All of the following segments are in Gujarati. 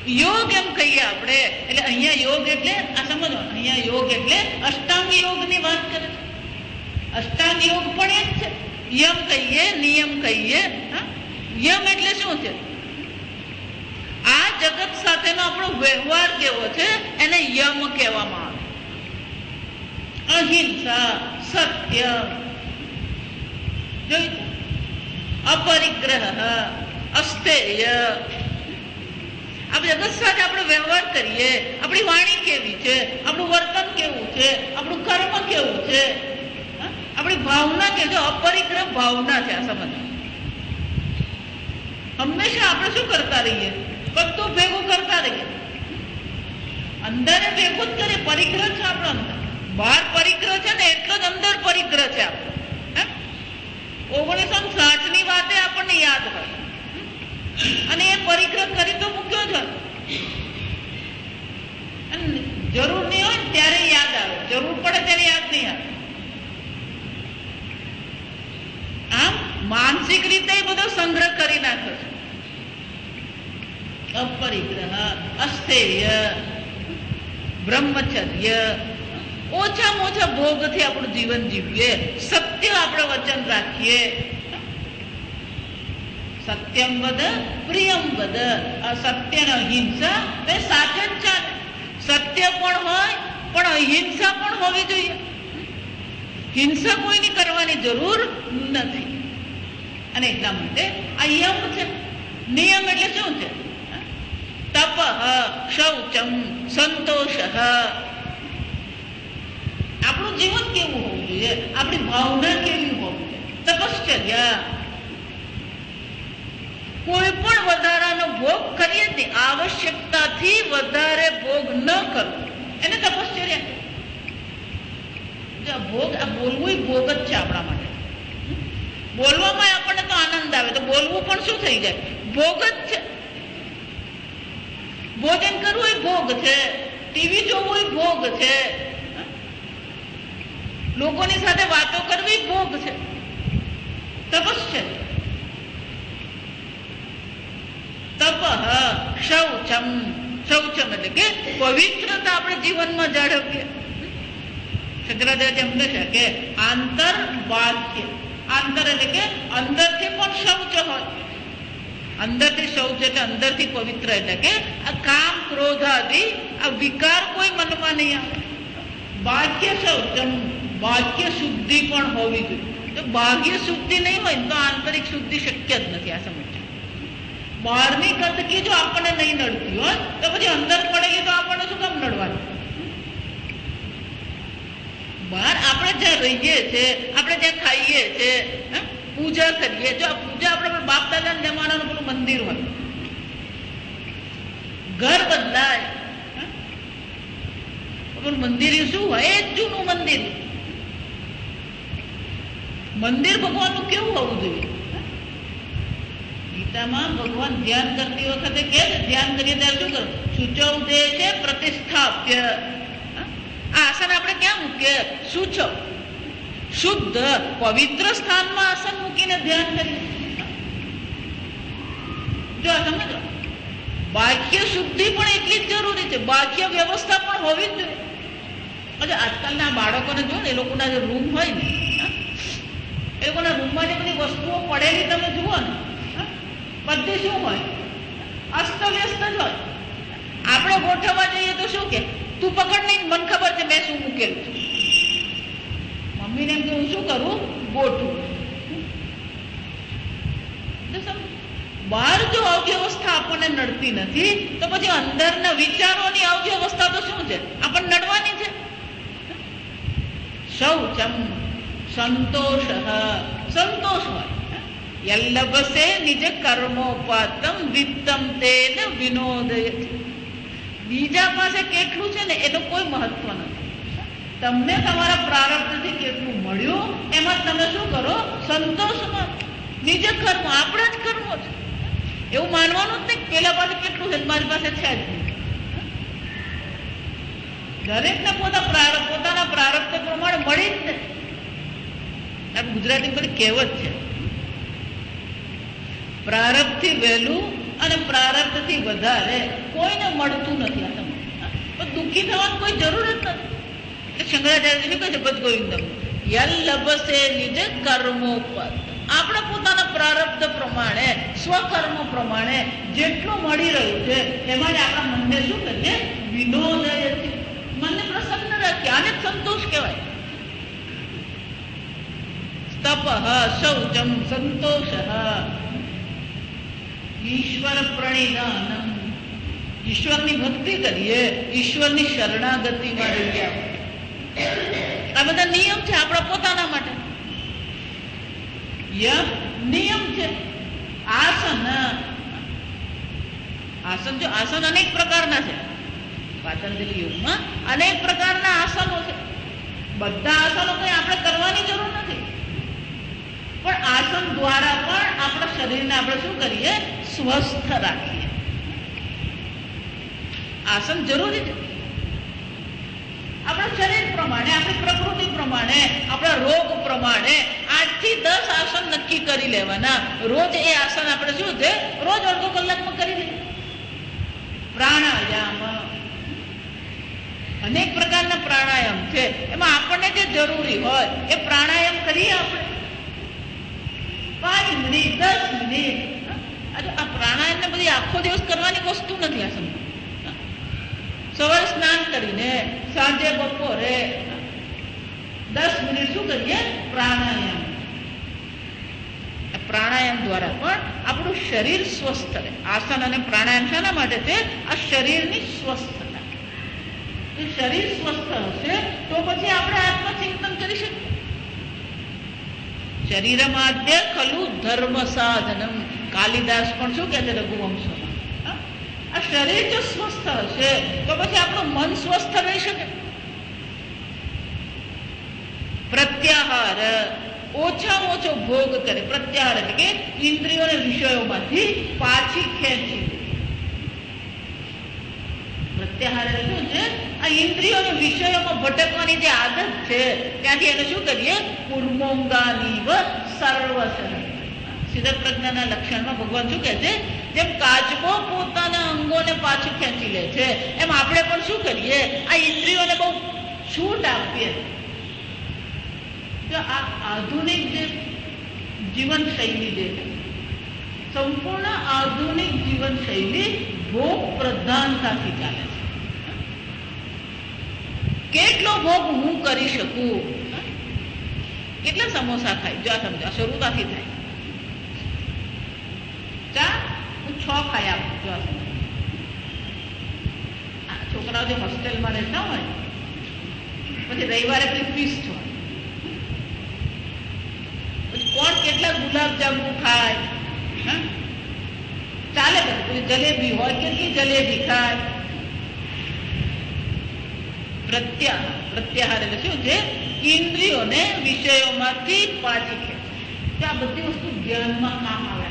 યોગ એમ કહીએ આપણે. એટલે અહીંયા યોગ એટલે આ સમજો, અહીંયા યોગ એટલે અષ્ટાંગ યોગની વાત કરે છે. અષ્ટાંગ યોગ પણ એ જ છે. યમ કહીએ, નિયમ કહીએ. યમ એટલે શું છે? આ જગત સાથેનો આપણો વ્યવહાર કેવો છે એને યમ કહેવામાં આવે. અહિંસા, સત્ય, અપરિગ્રહ, અસ્થેય. આ જગત સાથે આપણે વ્યવહાર કરીએ, આપણી વાણી કેવી છે, આપણું વર્તન કેવું છે, આપણું કર્મ કેવું છે, આપણી ભાવના કે જો અપરિગ્રહ ભાવના છે. આ સમજ હંમેશા આપણે શું કરતા રહીએ? બધું ભેગું કરતા રહીએ. અંદર ભેગું જ કરીએ. પરિગ્રહ છે આપણો અંદર. બહાર પરિગ્રહ છે ને એટલો જ અંદર પરિગ્રહ છે આપણો. 1960 ની વાતે આપણને યાદ હોય અને એ પરિગ્રહ કરી તો મૂક્યો જ હોય. જરૂર નહીં હોય ને ત્યારે યાદ આવે, જરૂર પડે ત્યારે યાદ નહીં આવે. આમ માનસિક રીતે બધો સંગ્રહ કરી નાખ્યો છે. અપરિગ્રહ, અસ્થેય, બ્રહ્મચર્ય, ઓછામાં ઓછા ભોગથી આપણું જીવન જીવીએ, સત્ય આપણે વચન રાખીએ. સત્યમ વદ પ્રિયમ વદ. સત્ય ને અહિંસા એ સાથે જ ચાલે. સત્ય પણ હોય પણ અહિંસા પણ હોવી જોઈએ. હિંસા કોઈની કરવાની જરૂર નથી. અને એટલા માટે આ યમ છે. નિયમ એટલે શું છે? તપ, શૌચમ, સંતોષ. આપણું જીવન કેવું હોવું જોઈએ? આપણી ભાવના કેવી હોવી જોઈએ? તપશ્ચર્યા. કોઈ પણ વધારાનો ભોગ કરીએ જ નહીં. આવશ્યકતાથી વધારે ભોગ ન કરવો એને તપશ્ચર્યા. ભોગ, આ બોલવું ભોગ જ છે આપણા માટે. બોલવામાં આપણને તો આનંદ આવે તો બોલવું પણ શું થઈ જાય? ભોગ જ છે. ભોજન કરવું એ ભોગ છે. ટીવી જોવું એ ભોગ છે. લોકોની સાથે વાતો કરવી ભોગ છે. તપશ્ચર્યા. તપ, શૌચમ. શૌચમ એટલે કે પવિત્રતા આપણે જીવનમાં જાળવીએ. શંકરાચાર્ય એમ કહે છે કે આંતર બાહ્ય. આંતર એટલે કે અંદરથી પણ શૌચ હોય. અંદરથી શૌચ એટલે અંદરથી પવિત્ર. એટલે કે આ કામ, ક્રોધ આદિ આ વિકાર કોઈ મનમાં નહીં આવે. બાહ્ય શૌચમ. બાહ્ય શુદ્ધિ પણ હોવી જોઈએ. જો બાહ્ય શુદ્ધિ નહીં હોય તો આંતરિક શુદ્ધિ શક્ય જ નથી. આ સમજ. બહારની ગંદકી જો આપણને નહીં નડતી હોય તો પછી અંદર પડે તો આપણને શું કામ નડવાનું? બહાર આપણે જ્યાં રહીએ છીએ, આપણે જ્યાં ખાઈએ છીએ, પૂજા કરીએ. જો આ પૂજા આપણે બાપ દાદાના જમાનાનું પેલું મંદિર હોય, ઘર બદલાય. મંદિર શું હોય? એ જ જૂનું મંદિર. મંદિર ભગવાનનું કેવું હોવું જોઈએ? ગીતામાં ભગવાન ધ્યાન કરતી વખતે કે ધ્યાન કરીએ ત્યારે શું કરું? શુચૌ દેશે પ્રતિષ્ઠાપ્ય. આ આસન આપણે ક્યાં મૂકીએ? શુચૌ, શુદ્ધ પવિત્ર સ્થાનમાં આસન મૂકીને ધ્યાન કરીએ. જો આ સમજો, બાહ્ય શુદ્ધિ પણ એટલી જ જરૂરી છે. બાહ્ય વ્યવસ્થા પણ હોવી જ જોઈએ. આજકાલના બાળકોને જો ને, એ લોકોના જે રૂમ હોય ને, એ લોકોના રૂમમાં જે બધી વસ્તુઓ પડેલી તમે જુઓ ને, બધી શું હોય? અસ્તવ્યસ્ત જ હોય. આપણે ગોઠવવા જઈએ તો શું કે તું પકડ નહીં, મને ખબર છે મેં શું મૂકેલું છે. મમ્મીને એમ કે હું શું કરું? ગોઠવું. બહાર જો અવ્યવસ્થા આપણને નડતી નથી તો પછી અંદરના વિચારોની અવ્યવસ્થા તો શું છે? આપણને નડવાની છે. શૌચમ, સંતોષ. સંતોષ હોય. યલ્લભસે નિજ કર્મોપાતમ વિત્તમ તેન વિનોદય. બીજા પાસે કેટલું છે ને એનું કોઈ મહત્વ નથી. તમને તમારા પ્રારબ્ધથી કેટલું મળ્યું એમાં તમે શું કરો? સંતોષમાં. નિજ કર્મ, આપણા જ કર્મો છે એવું માનવાનું જ નહીં. પેલા પાસે કેટલું છે, મારી પાસે છે જ નહીં. દરેકને પોતાના પ્રારબ્ધ પ્રમાણે મળી જ ને. ગુજરાતી બધી કહેવત છે, પ્રારબ્ધથી વહેલું અને પ્રારબ્ધથી વધારે કોઈને મળતું નથી આ સમય. પણ દુઃખી થવાની કોઈ જરૂર જ નથી. એટલે શંકરાચાર્ય શું કહે છે ભજગોવિંદમ યલ્લભસે નિજ કર્મોપર. આપણા પોતાના પ્રારબ્ધ પ્રમાણે સ્વકર્મ પ્રમાણે જેટલું મળી રહ્યું છે એમાં જ આપણા મનને શું કરીએ વિનોદયથી મનને પ્રસન્ન રાખીએ. આને સંતોષ કહેવાય. તપઃ શૌચમ સંતોષ ઈશ્વર પ્રણિધાનમ. ઈશ્વરની ભક્તિ કરીએ, ઈશ્વરની શરણાગતિમાં રહીએ. આ બધા નિયમ છે આપણા પોતાના માટે. નિયમ છે. આસન જો આસન અનેક પ્રકારના છે. પાતંજલિ યોગમાં અનેક પ્રકારના આસનો છે. બધા આસનો કઈ આપણે કરવાની જરૂર નથી. પણ આસન દ્વારા પણ આપણા શરીરને આપણે શું કરીએ સ્વસ્થ રાખીએ. આસન જરૂરી છે. આપણા શરીર પ્રમાણે, આપણી પ્રકૃતિ પ્રમાણે, આપણા રોગ પ્રમાણે 8 થી 10 આસન નક્કી કરી લેવાના. રોજ એ આસન આપણે શું છે રોજ અડધો કલાકમાં કરી લઈએ. પ્રાણાયામ અનેક પ્રકારના પ્રાણાયામ છે. એમાં આપણને જે જરૂરી હોય એ પ્રાણાયામ કરીએ આપણે 5 મિનિટ 10 મિનિટ. આ પ્રાણાયામ ને બધી આખો દિવસ કરવાની વસ્તુ નથી. આ સમય સવારે સ્નાન કરીને સાંજે બપોરે 10 મિનિટ શું કરીએ પ્રાણાયામ. પ્રાણાયામ દ્વારા પણ આપણું શરીર સ્વસ્થ રહે. આસન અને પ્રાણાયામ શાના માટે છે? આ શરીરની સ્વસ્થતા. શરીર સ્વસ્થ હશે તો પછી આપણે આત્મચિંતન કરી શકીએ. શરીરમાદ્ય ખલુ ધર્મ સાધનમ. કાલિદાસ પણ શું કહે છે રઘુવંશમાં? આ શરીર જો સ્વસ્થ હશે તો પછી આપણું મન સ્વસ્થ રહી શકે. પ્રત્યાહાર ઓછામાં ઓછો ભોગ કરે. પ્રત્યાહાર એટલે કે ઇન્દ્રિયોને વિષયોમાંથી પાછી ખેંચી. પ્રત્યાહાર એટલે શું છે? આ ઇન્દ્રિયોને વિષયોમાં ભટકવાની જે આદત છે ત્યાંથી એને શું કરીએ કુર્મોંગાનીવ સર્વસર. સિદ્ધ પ્રજ્ઞાના લક્ષણમાં ભગવાન શું કહે છે? જેમ કાચબો પોતાના અંગોને પાછું ખેંચી લે છે એમ આપણે પણ શું કરીએ આ ઇન્દ્રિયોને બહુ છૂટ આપીએ. તો આ આધુનિક જે જીવન શૈલી જે છે સંપૂર્ણ આધુનિક જીવન શૈલી ભોગ પ્રધાનતાથી ચાલે છે. કેટલો ભોગ હું કરી શકું? કેટલા સમોસા ખાય? જો આ સમજો શરૂઆતથી થાય. ચા હું 6 ખાઈ આપું. જો આ છોકરાઓ જે હોસ્ટેલમાં રહેતા હોય પછી રવિવારે કઈ ફીસ્ટ હોય પછી કોણ કેટલા ગુલાબજાંબુ ખાય ચાલે. બધું જલેબી હોય કેટલી જલેબી ખાય. પ્રત્યાહાર એટલે શું છે? ઇન્દ્રિયોને વિષયોમાંથી પાછી ખેંચે. આ બધી વસ્તુ ધ્યાનમાં કામ આવે.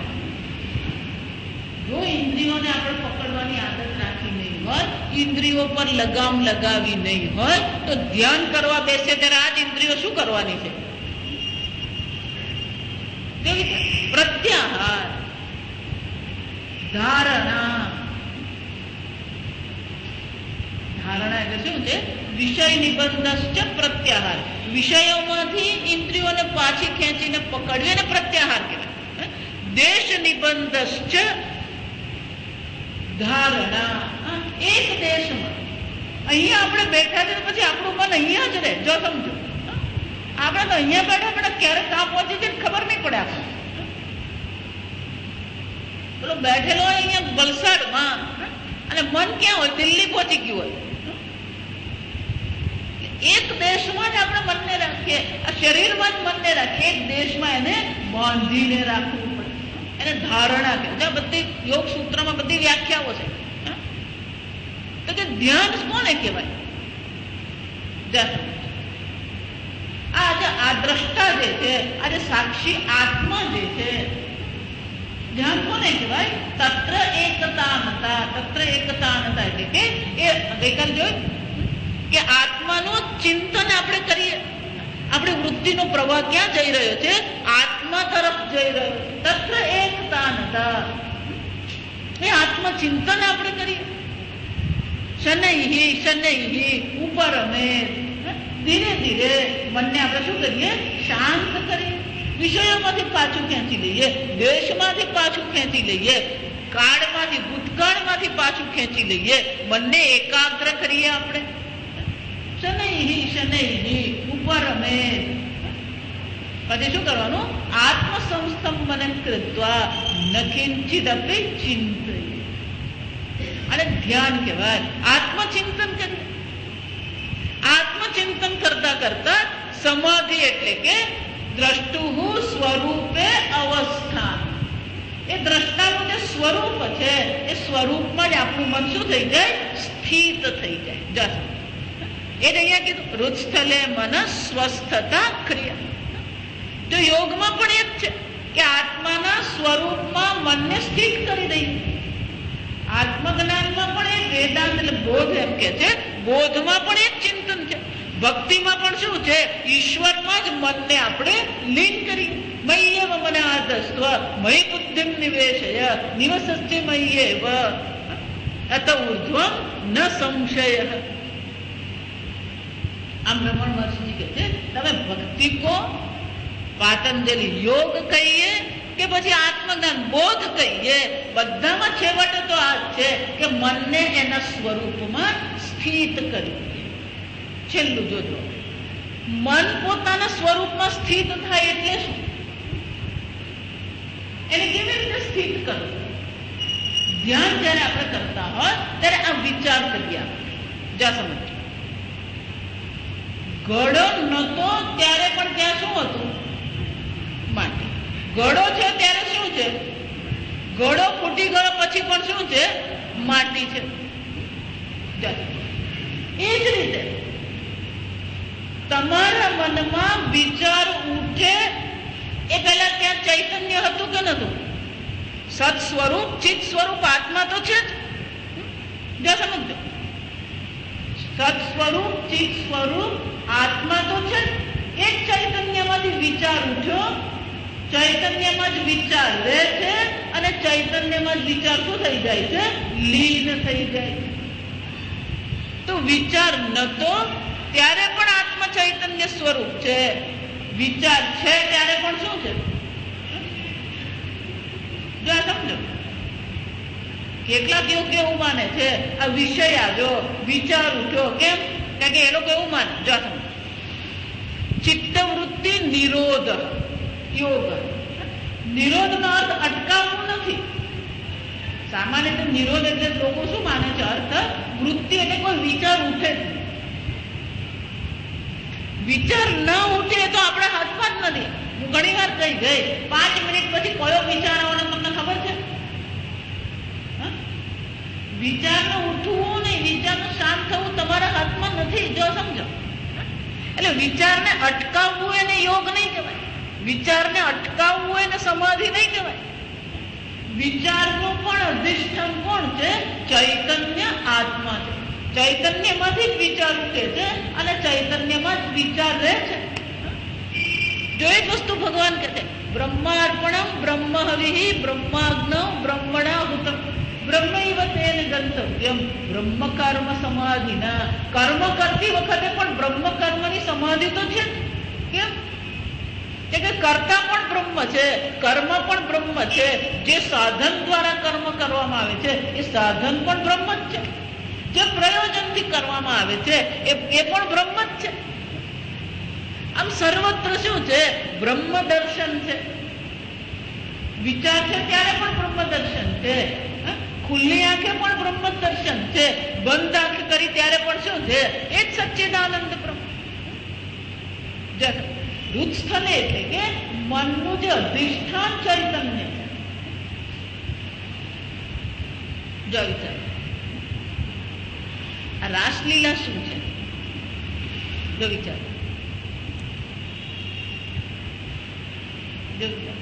જો ઇન્દ્રિયોને આપણે પકડવાની આદત રાખી નહીં હોય, ઇન્દ્રિયો પર લગામ લગાવી નહીં હોય તો ધ્યાન કરવા બેસે ત્યારે આ જ ઇન્દ્રિયો શું કરવાની છે? પ્રત્યાહાર. ધારણા. ધારણા એટલે શું છે? વિષય નિબંધશ્ચ પ્રત્યાહાર. વિષયોમાંથી ઇન્દ્રિયોને પાછી ખેંચીને પકડવી અને પ્રત્યાહાર કહેવાય. દેશ નિબંધશ્ચ ધારણા. એક દેશમાં અહીંયા આપણે બેઠા છે પછી આપણું મન અહીંયા જ રહે. જો સમજો આપણે તો અહીંયા બેઠા બેઠા ક્યારેક કામ પહોંચી છે ખબર નહીં પડે. આપણે પેલો બેઠેલો હોય અહીંયા વલસાડમાં અને મન ક્યાં હોય? દિલ્હી પહોંચી ગયું હોય. એક દેશમાં જ આપણે મનને રાખીએ. આ શરીરમાં જ મનને રાખીએ. એક દેશમાં એને બાંધીને રાખવું પડે. એને ધારણા કહેવાય. બધી યોગ સૂત્રમાં બધી વ્યાખ્યાઓ છે. તો કે ધ્યાન કોને કહેવાય? આ દ્રષ્ટા જે છે, આજે સાક્ષી આત્મા જે છે, ધ્યાન કોને કહેવાય? તત્ર એકતાનતા. તત્ર એકતાનતા એટલે કે એ ગઈકાલ જોયું કે આત્માનું ચિંતન આપણે કરીએ. આપણી વૃત્તિનો પ્રવાહ ક્યાં જઈ રહ્યો છે? આત્મા તરફ જઈ રહ્યો. તત્ર એકતાનતા. એ આત્મચિંતન આપણે કરીએ. શનૈહી શનૈહી ઉપર અમે ધીરે ધીરે મનને આપણે શું કરીએ? શાંત કરીએ. વિષયોમાંથી પાછું ખેંચી લઈએ, દેશમાંથી પાછું ખેંચી લઈએ, કાળમાંથી ભૂતકાળમાંથી પાછું ખેંચી લઈએ, મનને એકાગ્ર કરીએ આપણે. શનૈહી શનૈહી ઉપર અમે. પછી શું કરવાનું? આત્મસંસ્તંભન કૃત્વા ન કિંચિદપી ચિંતયે. અને ધ્યાન કહેવાય. આત્મચિંતન કરીએ. આત્મચિંતન કરતા કરતા સમાધિ એટલે કે દ્રષ્ટુ સ્વરૂપે અવસ્થાન. એ દ્રષ્ટાનું જે સ્વરૂપ છે એ સ્વરૂપમાં જ આપણું મન શું થઈ જાય? સ્થિત થઈ જાય. એ અહીંયા કીધું રુચસ્થલે મન સ્વસ્થતા ક્રિયા. તો યોગમાં પણ એ જ છે કે આત્માના સ્વરૂપમાં મનને સ્થિત કરી દઈએ. આત્મજ્ઞાનમાં પણ એ વેદાંત એટલે બોધ એમ કે છે, બોધમાં પણ એ ચિંતન છે. ભક્તિમાં પણ શું છે? ઈશ્વરમાં જ મનને આપણે લીન કરી. મય્યવ મને આદસ્વ મયી બુદ્ધિમ નિવેશય નિવસસ્ય મય્યેવ અત ઉર્ધ્વમ ન સંશય. આમ રમણ મહર્ષિજી કહે છે તમે ભક્તિ કો, પાતંજલિ યોગ કહીએ કે પછી આત્મજ્ઞાન બોધ કહીએ, બધામાં છેવટે તો આ છે કે મનને એના સ્વરૂપમાં સ્થિત કરી. છેલ્લું જોજો, મન પોતાના સ્વરૂપમાં સ્થિત થાય એટલે શું? એને કેવી રીતે સ્થિત કરવું? ધ્યાન જયારે આપણે કરતા હોય ત્યારે આ વિચાર કરીએ. જા સમજ. ઘડો નતો ત્યારે પણ ત્યાં શું હતું? માટી. ઘડો છે ત્યારે શું છે? ઘડો ફૂટી ગયો પછી પણ શું છે? માટી છે. એ જ રીતે તમારા મનમાં વિચાર ઉઠે એ પહેલા ત્યાં ચૈતન્ય હતું કે નતું? સત સ્વરૂપ ચિત સ્વરૂપ આત્મા તો છે જ. સમજો, સત સ્વરૂપ ચિત સ્વરૂપ આત્મા તો છે. એ જ ચૈતન્યમાંથી વિચાર ઉઠ્યો, ચૈતન્યમાં જ વિચાર રહે છે અને ચૈતન્યમાં જ વિચાર શું થઈ જાય છે? લીન થઈ જાય. તો વિચાર નતો ત્યારે પણ આત્મા ચૈતન્ય સ્વરૂપ છે. વિચાર છે ત્યારે પણ શું છે? જો સમજો, કેટલાક એવું કેવું માને છે આ વિષય આવ્યો, વિચાર ઉઠ્યો, કેમ? કારણ કે એ લોકો એવું માને. જો સમજો, ચિત્તવૃત્તિ નિરોધ યોગ. નિરોધનો અર્થ અટકાવવું નથી. સામાન્ય રીતે નિરોધ એટલે લોકો શું માને છે? અર્થ વૃત્તિ એટલે કોઈ વિચાર ઉઠે જ નહીં. વિચાર ન ઉઠે તો આપણે હાથમાં જ નથી. હું ઘણી વાર કહી ગઈ 5 મિનિટ પછી કયો વિચાર આવવાનો તમને ખબર છે? વિચારને ઉઠવું નહીં, વિચારનું શાંત થવું તમારા હાથમાં નથી. જો સમજો, એટલે વિચારને અટકાવવું એને યોગ નહીં કહેવાય. વિચારને અટકાવવું એને સમાધિ નહીં કહેવાય. વિચારનું પણ અધિષ્ઠાન કોણ છે? ચૈતન્ય આત્મા છે. ચૈતન્યમાંથી જ વિચાર ઉઠે છે અને ચૈતન્યમાં જ વિચાર રહે છે. જો એક વસ્તુ ભગવાન કહે છે, બ્રહ્માર્પણમ બ્રહ્મહવિ બ્રહ્માગ્નૌ બ્રહ્મણાહુતમ બ્રહ્મૈવ તેન ગંતવ્યમ બ્રહ્મ કર્મ સમાધિના. કર્મ કરતી વખતે પણ બ્રહ્મ કર્મની સમાધિ તો છે. કેમ? કે કર્તા પણ બ્રહ્મ છે, કર્મ પણ બ્રહ્મ છે. જે સાધન દ્વારા કર્મ કરવામાં આવે છે એ સાધન પણ બ્રહ્મ જ છે. જે પ્રયોજનથી કરવામાં આવે છે એ પણ બ્રહ્મ જ છે. આમ સર્વત્ર શું છે? બ્રહ્મ દર્શન છે. વિચાર છે ત્યારે પણ બ્રહ્મ દર્શન છે. ખુલ્લી આંખે પણ બ્રહ્મ દર્શન છે. બંધ આંખ કરી ત્યારે પણ શું છે? એ જ સચ્ચિદાનંદ બ્રહ્મ. રૂચસ્થલે એટલે કે મનનું જે અધિષ્ઠાન ચૈતન્ય છે. જો વિચાર, આ રાસલીલા શું છે? જો વિચાર, જો વિચાર.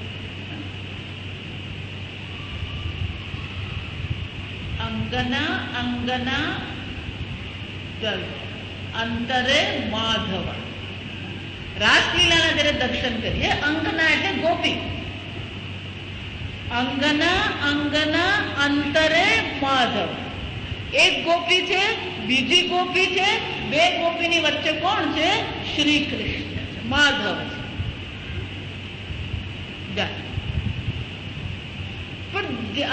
અંગના અંગના અંતરે માધવ. રાસલીલાના જયારે દર્શન કરીએ, અંગના એટલે ગોપી. અંગના અંગના અંતરે માધવ. એક ગોપી છે, બીજી ગોપી છે, બે ગોપીની વચ્ચે કોણ છે? શ્રી કૃષ્ણ છે, માધવ છે. પણ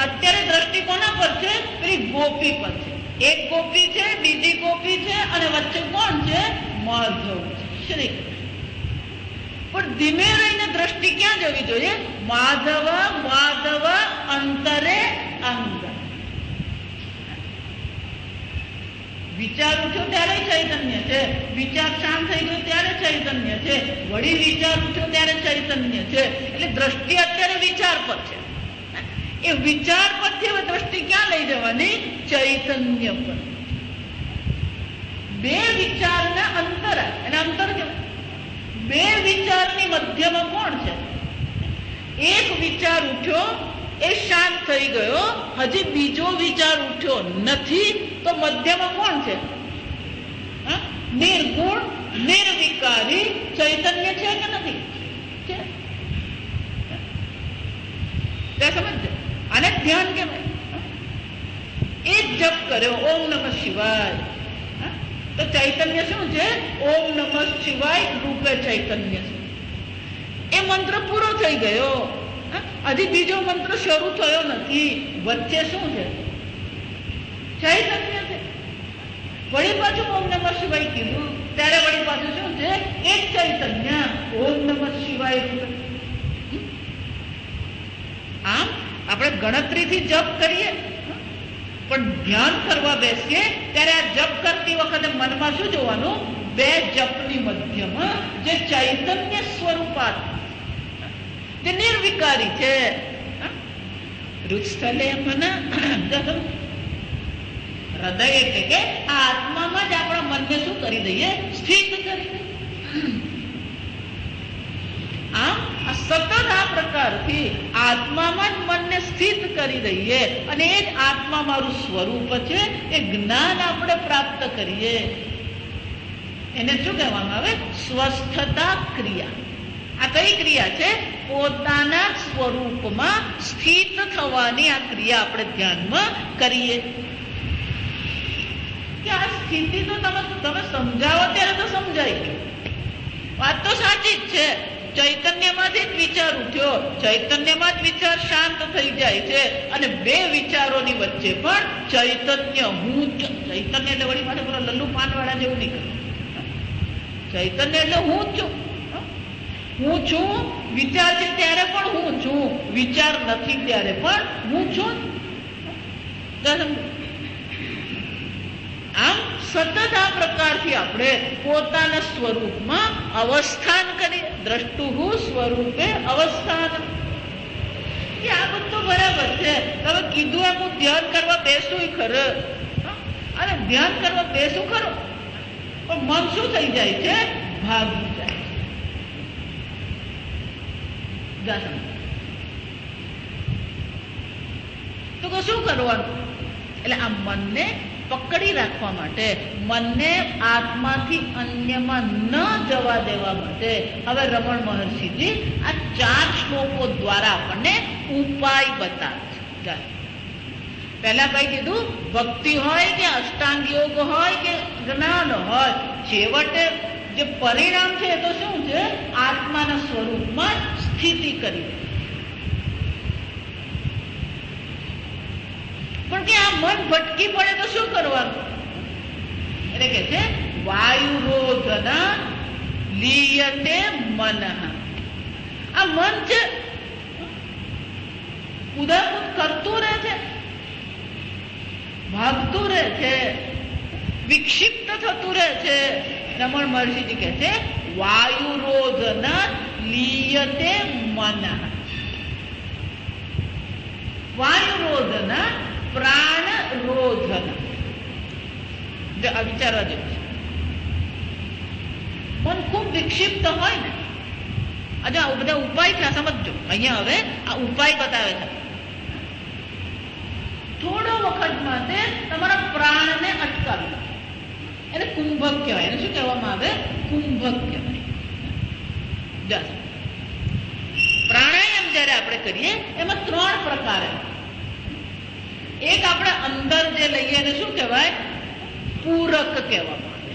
અત્યારે દ્રષ્ટિ કોના પર છે? પેલી ગોપી પર છે. એક ગોપી છે, બીજી ગોપી છે, અને વચ્ચે કોણ છે? માધવ છે, શ્રી કૃષ્ણ. પણ ધીમે રહીને દ્રષ્ટિ ક્યાં જવી જોઈએ? માધવ માધવ અંતરે અંગ. વિચાર ઉઠ્યો ત્યારે ચૈતન્ય છે, વિચાર શાંત થઈ ગયો ત્યારે ચૈતન્ય છે, વળી વિચાર ઉઠ્યો ત્યારે ચૈતન્ય છે. એટલે દ્રષ્ટિ અત્યારે વિચાર પર છે. એ વિચાર પરથી હવે દ્રષ્ટિ ક્યાં લઈ જવાની? ચૈતન્ય પર. બે વિચારના અંતર, અને અંતર બે વિચારની મધ્યમાં કોણ છે? એક વિચાર ઉઠ્યો, એ શાંત થઈ ગયો, હજી બીજો વિચાર ઉઠ્યો નથી, તો મધ્યમાં કોણ છે? નિર્ગુણ નિર્વિકારી ચૈતન્ય છે કે નથી? છે. સમજ. આને ધ્યાન કહેવાય. એ જપ કર્યો ઓમ નમઃ શિવાય, તો ચૈતન્ય શું છે? ઓમ નમઃ શિવાય રૂપે ચૈતન્ય છે. એ મંત્ર પૂરો થઈ ગયો, હજી બીજો મંત્ર શરૂ થયો નથી, વચ્ચે શું છે? ચૈતન્ય છે. વળી પાછું ઓમ નમઃ શિવાય કીધું ત્યારે વળી પાછું શું છે? એક ચૈતન્ય ઓમ નમઃ શિવાય રૂપે. આમ આપણે ગણતરીથી જપ કરીએ, પણ ધ્યાન કરવા બેસીએ ત્યારે આ જપ કરતી વખતે મનમાં શું જોવાનું? બે જપની મધ્યમાં જે ચૈતન્ય સ્વરૂપાત, જે નિર્વિકારી છે. રુચસ્થલે મન હૃદય એટલે કે આ આત્મામાં જ આપણા મનને શું કરી દઈએ? સ્થિત કરી દઈએ. આમ સતત આ પ્રકારથી આત્મામાં જ મનને સ્થિત કરી દઈએ, અને એ જ આત્મા મારું સ્વરૂપ છે, એ જ્ઞાન આપણે પ્રાપ્ત કરીએ. એને શું કહેવામાં આવે? સ્વસ્થતા ક્રિયા. આ કઈ ક્રિયા છે? પોતાના સ્વરૂપમાં સ્થિત થવાની આ ક્રિયા આપણે ધ્યાનમાં કરીએ. કે આ સ્થિતિ તો તમે સમજાવો ત્યારે તો સમજાય ગયું. વાત તો સાચી જ છે. ચૈતન્યમાંથી જ વિચાર ઉઠ્યો, ચૈતન્યમાં જ વિચાર શાંત થઈ જાય છે, અને બે વિચારોની વચ્ચે પણ ચૈતન્ય હું. ચૈતન્ય એટલે વળી માટે પેલા લલ્લુ પાનવાળા જેવું નહીં કરે. ચૈતન્ય એટલે હું જ છું. હું છું. વિચાર છે ત્યારે પણ હું છું, વિચાર નથી ત્યારે પણ હું છું. આમ સતત આ પ્રકારથી આપણે પોતાના સ્વરૂપમાં અવસ્થાન કરીએ. દ્રષ્ટુ સ્વરૂપે અવસ્થાન. આ બધું બરાબર છે. તમે કીધું એમ હું ધ્યાન કરવા બેસું ખરો, અને ધ્યાન કરવા બેસું ખરો, પણ મન શું થઈ જાય છે? ભાગી જાય છે. તો શું કરવાનું? એટલે આ મનને પકડી રાખવા માટે, મનને આત્માથી અન્યમાં ન જવા દેવા માટે હવે રમણ મહર્ષિજી આ 4 શ્લોકો દ્વારા આપણને ઉપાય બતાવે છે. પહેલા કઈ કીધું? ભક્તિ હોય કે અષ્ટાંગ યોગ હોય કે જ્ઞાન હોય, છેવટે જે પરિણામ છે એ તો શું છે? આત્માના સ્વરૂપમાં સ્થિતિ કરી. પણ કે આ મન ભટકી પડે તો શું કરવાનું? એટલે કે છે વાયુરોધના લીયતે મનઃ. આ મન છે ઉદાહરણ કરતું રહે છે, ભાગતું રહે છે, વિક્ષિપ્ત થતું રહે છે. રમણ મહર્ષિજી કહે છે વાયુરોધના લીયતે મનઃ. વાયુરોધના પ્રાણ રોધન. વિચારવા જેવું છે. મન ખૂબ વિક્ષિપ્ત હોય ને, આજે આ બધા ઉપાય છે, સમજો. અહીંયા હવે આ ઉપાય બતાવે છે. થોડો વખત માટે તમારા પ્રાણને અટકાવી, એને કુંભક કહેવાય. એને શું કહેવામાં આવે? કુંભક કહેવાય. પ્રાણાયામ જયારે આપણે કરીએ એમાં 3 પ્રકાર. એક આપણે અંદર જે લઈએ એને શું કહેવાય? પૂરક કહેવામાં આવે.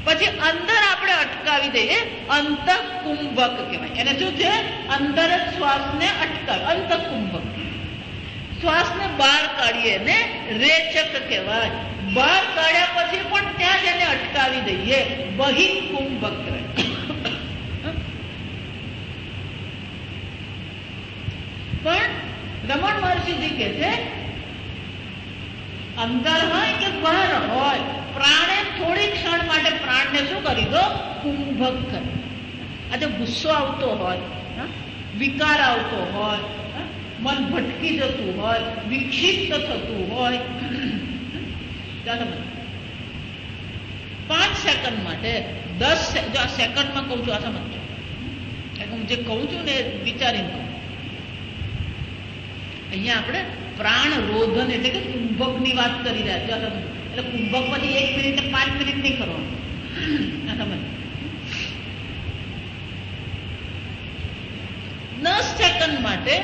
પછી અંદર આપણે અટકાવી દઈએ અંતઃકુંભક કહેવાય. એને શું છે? અંદર જ શ્વાસને અટકાવે અંતઃકુંભક. શ્વાસને બહાર કાઢીએ ને રેચક કહેવાય. બહાર કાઢ્યા પછી પણ ત્યાં જ એને અટકાવી દઈએ બહિર્કુંભક કહેવાય. પણ રમણ મહર્ષિજી કે છે અંદર હોય કે બહાર હોય, પ્રાણે થોડી ક્ષણ માટે પ્રાણને શું કરી દો? કુંભક કરી. આજે ગુસ્સો આવતો હોય, વિકાર આવતો હોય, મન ભટકી જતું હોય, વિક્ષિપ્ત થતું હોય, 5 સેકન્ડ માટે 10 જો આ સેકન્ડમાં કહું છું, આ સમજો. હું જે કહું છું ને વિચારીને કહું. અહીંયા આપણે પ્રાણ રોધન એટલે કે કુંભક ની વાત કરી રહ્યા છો. એટલે કુંભક પછી 1 મિનિટ ને 5 મિનિટ નહીં કરવાનું. સમજ 10 સેકન્ડ માટે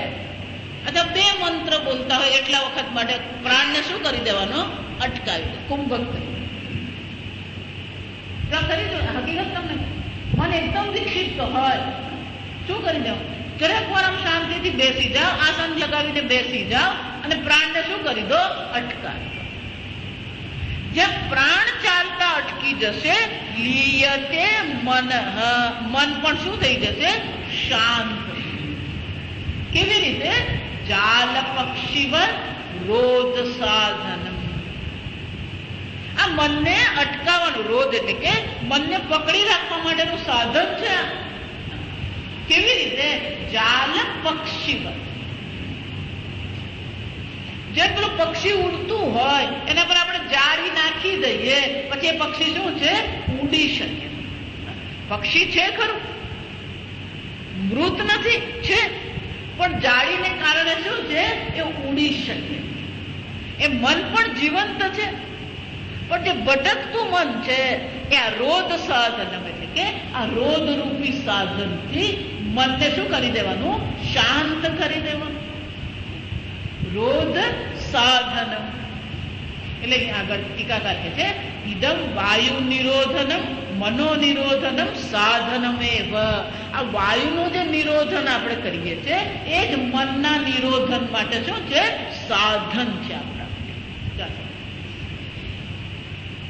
અથવા 2 મંત્ર બોલતા હોય એટલા વખત માટે પ્રાણને શું કરી દેવાનો? અટકાવી દે, કુંભક કરી. હકીકત તમને મન એકદમ વિક્ષિપ્ત હોય, શું કરી દેવાનું? જરાક વાર આમ શાંતિથી બેસી જાઓ, આસન લગાવીને બેસી જાઓ અને પ્રાણને શું કરી દો? અટકાવી. જે પ્રાણ ચાલતા અટકી જશે, લીયતે મન, મન પણ શું થઈ જશે? શાંત. કેવી રીતે? જાલ પક્ષીવર રોધ સાધનમ. આ મનને અટકાવવાનું, રોધ એટલે કે મનને પકડી રાખવા માટેનું સાધન છે. કેવી રીતે? જાલ પક્ષીવર. જેમ પેલું પક્ષી ઉડતું હોય એના પર આપણે જાળી નાખી દઈએ, પછી એ પક્ષી શું છે? ઉડી શકે. પક્ષી છે ખરું, મૃત નથી, છે, પણ જાળીને કારણે શું છે? એ ઉડી શકે. એ મન પણ જીવંત છે, પણ જે ભટકતું મન છે એ આ રોધ સાધન એટલે કે આ રોધ રૂપી સાધનથી મનને શું કરી દેવાનું? શાંત કરી દેવાનું. રોધ સાધનમ એટલે આગળ ટીકાકાર કહે છે ઇદમ વાયુ નિરોધનમ મનોનિરોધનમ સાધનમેવ. આ વાયુનું જે નિરોધન આપણે કરીએ છીએ એ જ મનના નિરોધન માટે શું છે? સાધન છે આપણા.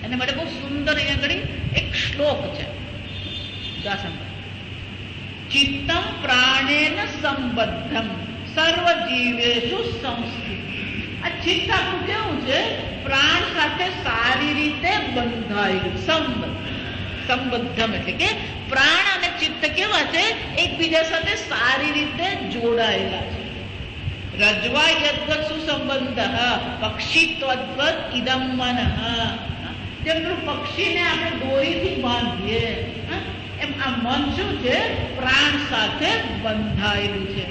એના માટે બહુ સુંદર અહીંયા આગળ એક શ્લોક છે. ચિત્તમ પ્રાણેન સંબદ્ધમ સર્વ જીવેષુ સંસ્થિત. આ ચિત્ત આપણું કેવું છે? પ્રાણ સાથે સારી રીતે બંધાયેલું. સંબદ્ધમ એટલે કે પ્રાણ અને ચિત્ત કેવા છે? એકબીજા સાથે સારી રીતે જોડાયેલા છે. રજવા યદ્વત સુસંબંધ પક્ષીત્વદ્વત ઇદમ મનઃ. જેમ પક્ષીને આપણે દોરીથી બાંધીએ એમ આ મન શું છે? પ્રાણ સાથે બંધાયેલું છે.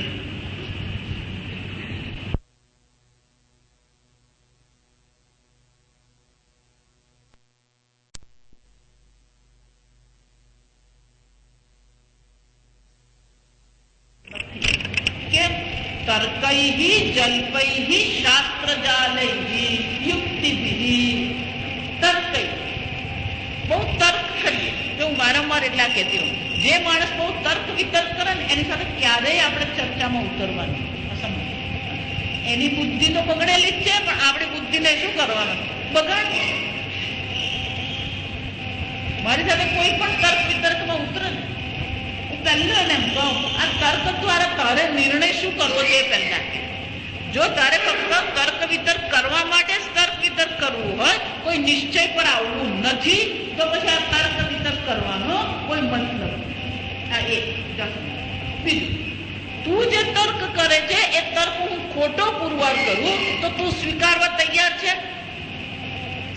કેમ? તર્કૈ જલ્પૈ શાસ્ત્રજાલૈ યુક્તિભિ. તર્કૈ, બહુ તર્ક કરીએ. જો હું વારંવાર એટલા કહેતી હોઉં, જે માણસ બહુ તર્ક વિતર્ક કરે ને એની સાથે ક્યારેય આપણે ચર્ચામાં ઉતરવાનું અસંભવ. એની બુદ્ધિ તો બગડેલી જ છે, પણ આપણી બુદ્ધિને શું કરવાનું? બગાડ. મારી સાથે કોઈ પણ તર્ક વિતર્કમાં ઉતરે ને, હું પહેલા એને એમ કહું આ તર્ક દ્વારા તારે નિર્ણય શું કરવો છે એ પહેલા. જો તારે ફક્ત તર્ક વિતર્ક કરવા માટે જ તર્ક વિતર્ક કરવું હોય, કોઈ નિશ્ચય પર આવવું નથી, તો પછી આ તર્ક વિતર્ક કરવાનો કોઈ મતલબ. આ એક. બીજું, તું જે તર્ક કરે છે એ તર્ક હું ખોટો પુરવાર કરું તો તું સ્વીકારવા તૈયાર છે?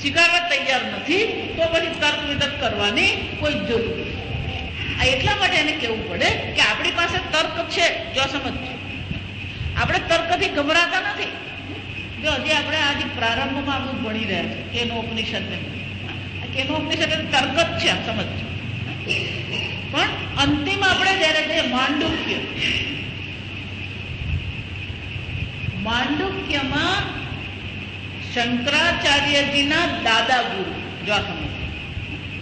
સ્વીકારવા તૈયાર નથી, તો પછી તર્ક વિતર્ક કરવાની કોઈ જરૂર નથી. આ એટલા માટે એને કહેવું પડે કે આપણી પાસે તર્ક છે. જો સમજ, આપણે તર્કથી ગભરાતા નથી. જો હજી આપણે આજે પ્રારંભમાં આપણું ભણી રહ્યા છે કેનોપનિષદ ને. કેનોપનિષદ તર્ક જ છે, સમજ. પણ અંતિમ આપણે જયારે જે માંડુક્યમાં શંકરાચાર્યજીના દાદા ગુરુ, જો આ સમજ,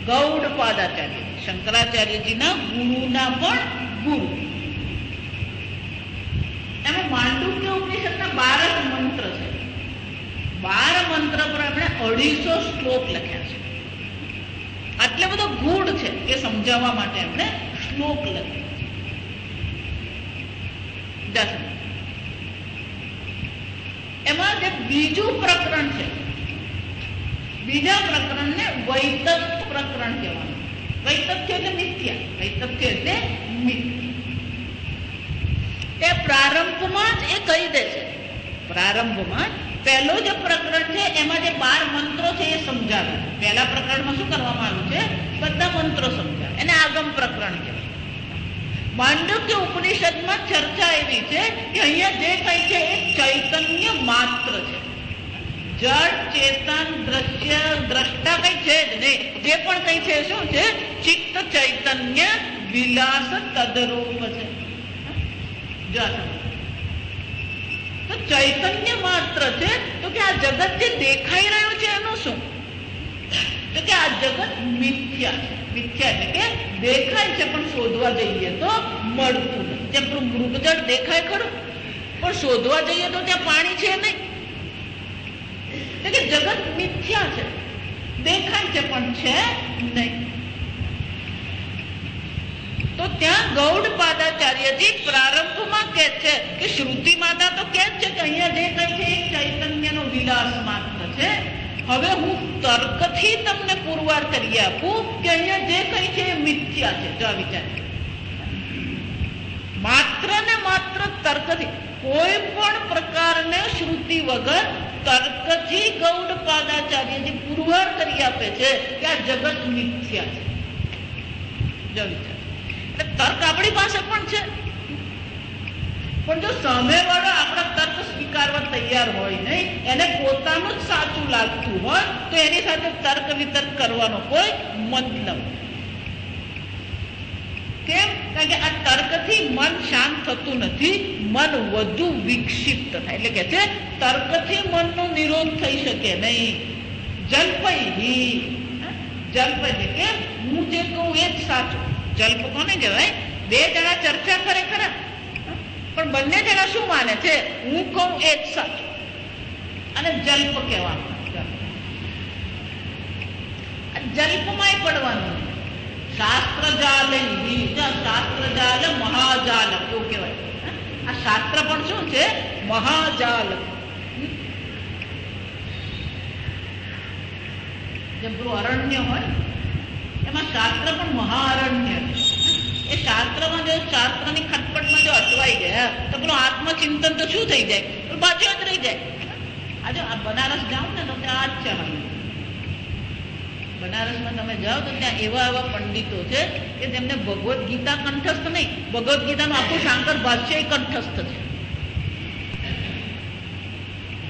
ગૌડપાદાચાર્ય શંકરાચાર્યજીના ગુરુના પણ ગુરુ. એમાં માંડુક્ય ઉપનિષદના 12 મંત્ર છે. 12 મંત્ર પર આપણે 250 શ્લોક લખ્યા છે. આટલો બધો ગૂઢ છે એ સમજાવવા માટે આપણે શ્લોક લખ્યા. એમાં જે બીજું પ્રકરણ છે, બીજા પ્રકરણને વૈતથ્ય પ્રકરણ કહેવાનું. વૈતથ્ય એટલે મિથ્યા, વૈતથ્ય એટલે મિથ્યા. એ પ્રારંભમાં જ એ કહી દે છે. પ્રારંભમાં પહેલો જે પ્રકરણ છે એમાં જે 12 મંત્રો છે એ સમજાવે. પહેલા પ્રકરણમાં શું કરવામાં આવ્યું છે? બધા મંત્રો સમજાવે. એને આગમ પ્રકરણ કહેવાય. માંડવ્ય ઉપનિષદમાં ચર્ચા એવી છે કે અહીંયા જે કંઈ છે એ ચૈતન્ય માત્ર છે. જળ, ચેતન, દ્રશ્ય, દ્રષ્ટા કઈ છે જ નહીં. જે પણ કઈ છે શું છે? ચિત્ત ચૈતન્ય વિલાસ તદરૂપ છે. તો ચૈતન્ય માત્ર છે. તો કે આ જગત જે દેખાઈ રહ્યું છે એનું શું? તો કે આ જગત મિથ્યા છે. મિથ્યા એટલે કે દેખાય છે પણ શોધવા જઈએ તો મળતું નથી. જેમ મૃગજળ દેખાય ખરું, પણ શોધવા જઈએ તો ત્યાં પાણી છે નહીં. એટલે કે જગત મિથ્યા છે, દેખાય છે પણ છે નહીં. તો ત્યાં ગૌડપાદાચાર્યજી પ્રારંભમાં કહે છે કે શ્રુતિ માતા તો કહે છે કે અહીંયા જે કઈ છે એ ચૈતન્યનો વિલાસ માત્ર છે. હવે હું તર્કથી તમને પુરવાર કરી આપું કે અહીંયા જે કઈ છે એ મિથ્યા છે. જો આ વિચાર, માત્ર ને માત્ર તર્કથી, કોઈ પણ પ્રકારને શ્રુતિ વગર તર્કથી ગૌડપાદાચાર્યજી પુરવાર કરી આપે છે કે આ જગત મિથ્યા છે. જો વિચાર, તર્ક આપણી પાસે પણ છે, પણ જો સામેવાળો આપણા તર્ક સ્વીકારવા તૈયાર હોય નહીં, એને પોતાનું જ સાચું લાગતું હોય તો એની સાથે તર્ક વિતર્ક કરવાનો કોઈ મતલબ. કેમ? કારણ કે આ તર્કથી મન શાંત થતું નથી, મન વધુ વિક્ષિપ્ત થાય. એટલે કે છે તર્કથી મનનો નિરોધ થઈ શકે નહીં. જલ્પૈહી, જલ્પ એટલે કે હું જે કહું એ જ સાચું. જલ્પ કોને કહેવાય? બે જણા ચર્ચા કરે ખરા, પણ બંને જણા શું માને છે? હું કહું એ જ સાચું. અને જલ્પ કહેવાનું. જલ્પમાં પડવાનું. શાસ્ત્ર જાલ, શાસ્ત્ર જાલ મહાજાલ એવું કહેવાય. આ શાસ્ત્ર પણ શું છે? મહાજાલ. જેમ પેલું અરણ્ય હોય એમાં શાસ્ત્ર પણ મહારણ્ય. એ શાસ્ત્રમાં જો શાસ્ત્રની ખટપટમાં જો અટવાઈ ગયા તો પેલું આત્મચિંતન તો શું થઈ જાય? પાછળ જ રહી જાય. આજે બનારસ જાઓ ને તો ત્યાં આ જ છે. બનારસમાં તમે જાઓ તો ત્યાં એવા એવા પંડિતો છે કે જેમને ભગવદ્ ગીતા કંઠસ્થ નહીં, ભગવદ્ ગીતાનું આખું શાંકર ભાષ્ય કંઠસ્થ છે.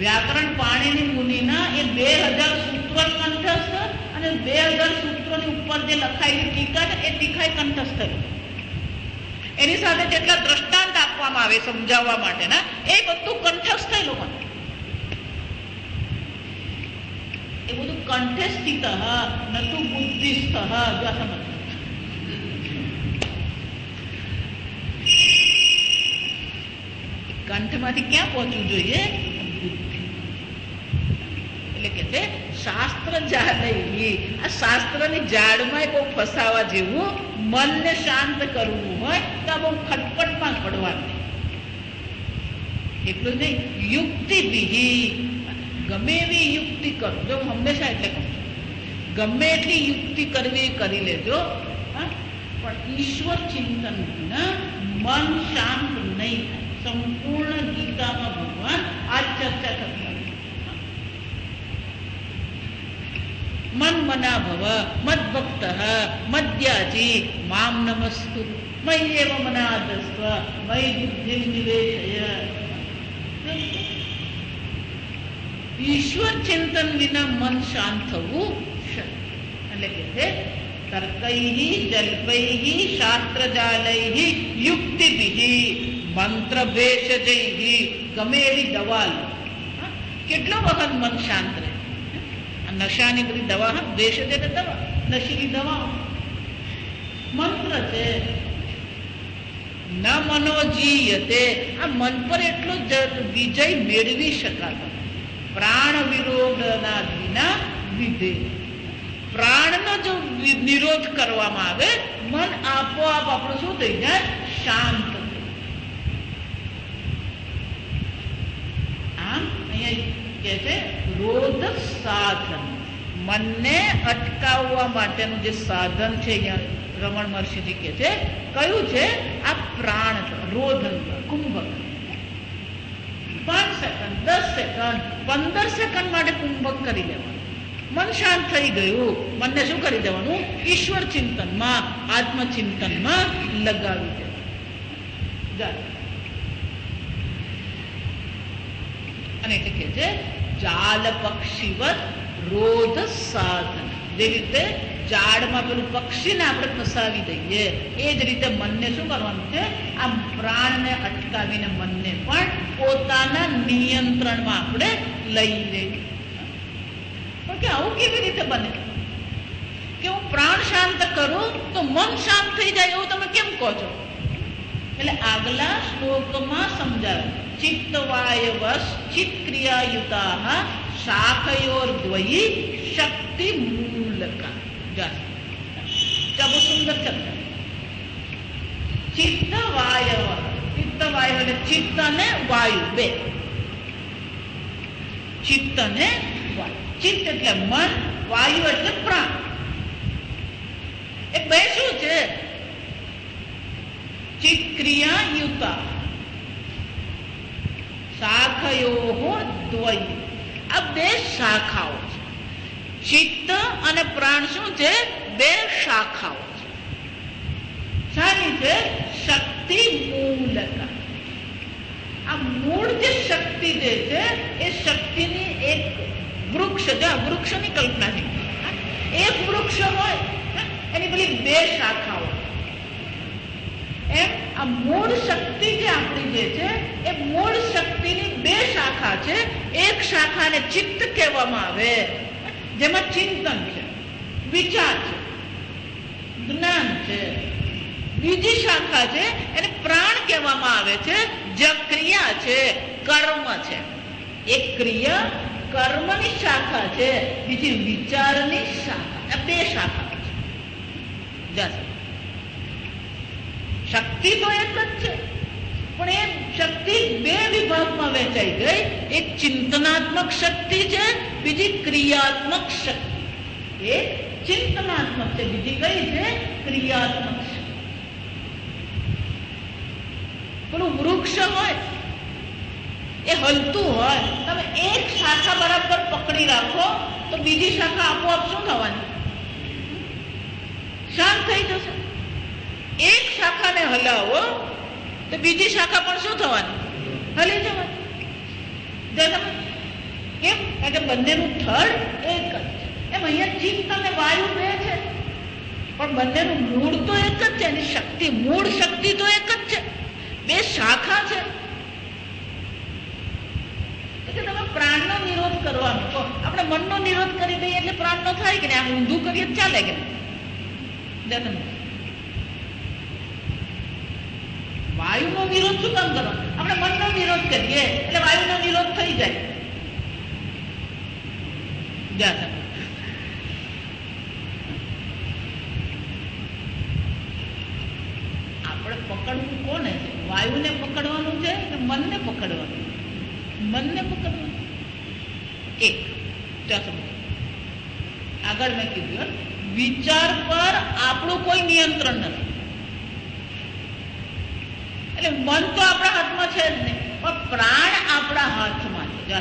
વ્યાકરણ પાણીની મુનિના એ 2000 સૂત્રો કંઠસ્થ અને 2000 સૂત્રોની ઉપર જે લખાયેલી ટીકા છે એ ટીકા કંઠસ્થ. એની સાથે જેટલા દ્રષ્ટાંત આપવામાં આવે સમજાવવા માટેના એ બધું કંઠસ્થ એ લોકોને. એ બધું કંઠે સ્થિત નતુ બુદ્ધિસ્થ. જો સમજ, કંઠમાંથી ક્યાં પહોંચવું જોઈએ? એટલે કે છે શાસ્ત્ર જાલૈહી. આ શાસ્ત્રની જાળમાં બહુ ફસાવા જેવું, મનને શાંત કરવું હોય તો બહુ ખટપટમાં પડવાનું. એટલું જ નહીં, યુક્તિ વિહી. ગમે એવી યુક્તિ કરો. જો હું હંમેશા એટલે કહું છું, ગમે એટલી યુક્તિ કરવી કરી લેજો, પણ ઈશ્વર ચિંતન વિના મન શાંત નહીં થાય. સંપૂર્ણ ગીતામાં ભગવાન આ ચર્ચા કરતા. મન મના ભવ મદ્ભક્ત મદ્યાજી મામ નમસ્કુ મય્યેવ મનાદસ્વ મયી બુદ્ધિ નિવેશય. ઈશ્વર ચિંતન વિના મન શાંત થવું શક્ય. એટલે કે છે તર્કૈહી જલ્પૈહી શાસ્ત્રજાલૈહી યુક્તિભિઃ મંત્રભેષજૈહી. ગમે એવી દવા લો, કેટલો વખત મન શાંત રહે. આ નશાની બધી દવા, દ્વેષ છે તે દવા, નશીલી દવા મંત્ર છે. ન મનોજીયતે, આ મન પર એટલો વિજય મેળવી શકાતો. પ્રાણ વિરોધના વિના વિધે, પ્રાણનો જો નિરોધ કરવામાં આવે, મન આપોઆપ આપણું શું થઈ જાય? શાંત. આમ અહીંયા કે છે રોધ સાધન, મનને અટકાવવા માટેનું જે સાધન છે, અહીંયા રમણ મહર્ષિજી કે છે, કયું છે? આ પ્રાણ રોધન, કુંભક. 5 સેકન્ડ, 10 સેકન્ડ, 15 સેકન્ડ માટે કુંભક કરી લેવાનું. મન શાંત થઈ ગયું, મનને શું કરી દેવાનું? ઈશ્વર ચિંતનમાં, આત્મચિંતનમાં લગાવી દેવાનું. અને એટલે કે છે જાલ પક્ષીવત રોધ સાધન. જે રીતે ઝાડમાં પેલું પક્ષીને આપણે ફસાવી દઈએ, એ જ રીતે મનને શું કરવાનું છે? આ પ્રાણને અટકાવીને મનને પણ પોતાના નિયંત્રણમાં આપણે લઈ લેવું. પણ કે આવું કેવી રીતે બને કે હું પ્રાણ શાંત કરું તો મન શાંત થઈ જાય, એવું તમે કેમ કહો છો? એટલે આગલા શ્લોકમાં સમજાવ્યું, ચિત્તવાયવશ ચિત્ત ક્રિયાયુતા શાખયોર્દ્વયી શક્તિ મૂલકા. બહુ સુંદર શબ્દ. ચિત્ત વાયવ, ચિત્ત વાયવ એટલે ચિત્ત અને વાયુ બે. ચિત્ત અને વાયુ. ચિત્ત એટલે મન, વાયુ એટલે પ્રાણ. એ બે શું છે? ચિત્ત ક્રિયા યુતા શાખયો દ્વય. આ બે શાખાઓ છે. ચિત્ત અને પ્રાણ શું છે? બે શાખાઓ છે. શાની છે? શક્તિ મૂલકા. આ મૂળ જે શક્તિ જે છે, એ શક્તિની એક વૃક્ષ, વૃક્ષની કલ્પના છે. એક વૃક્ષ હોય, એની પેલી બે શાખાઓ. એમ આ મૂળ શક્તિ જે આપણી જે છે, એ મૂળ શક્તિની બે શાખા છે. એક શાખાને ચિત્ત કહેવામાં આવે, જેમાં ચિંતન છે, વિચાર છે, જ્ઞાન છે. બીજી શાખા છે એને પ્રાણ કહેવામાં આવે છે, જે ક્રિયા છે, કર્મ છે. એક ક્રિયા કર્મની શાખા છે, બીજી વિચારની શાખા. આ બે શાખા છે. શક્તિ તો એક જ છે, પણ એ શક્તિ બે વિભાગમાં વહેંચાઈ ગઈ. એક ચિંતનાત્મક શક્તિ છે, બીજી ક્રિયાત્મક શક્તિ. એક ચિંતનાત્મક છે, બીજી કઈ છે? ક્રિયાત્મક શક્તિ. પેલું વૃક્ષ હોય, એ હલતું હોય, તમે એક શાખા બરાબર પકડી રાખો તો બીજી શાખા આપોઆપ શું થવાની? શાંત થઈ જશે. એક શાખાને હલાવો તો બીજી શાખા પણ શું થવાની? હલી જવાની. કેમ? કારણ કે બંનેનું થડ એક જ છે. એમ અહીંયા ચિત્ત અને વાયુ બે છે, પણ બંનેનું મૂળ તો એક જ છે. એની શક્તિ, મૂળ શક્તિ તો એક જ છે, બે શાખા છે. એટલે તમે પ્રાણનો નિરોધ કરવાનો કહો, આપણે મનનો નિરોધ કરી દઈએ એટલે પ્રાણનો થાય કે નહીં? આમ ઊંધું કરીએ ચાલે કે નહીં? વાયુનો વિરોધ શું કામ કરો? આપણે મનનો વિરોધ કરીએ એટલે વાયુનો વિરોધ થઈ જાય. આપણે પકડવું કોને છે? વાયુને પકડવાનું છે કે મનને પકડવાનું? મનને પકડવાનું. એક આગળ મેં કીધું, વિચાર પર આપણું કોઈ નિયંત્રણ નથી. એટલે મન તો આપણા હાથમાં છે જ નહીં, પણ પ્રાણ આપણા હાથમાં છે.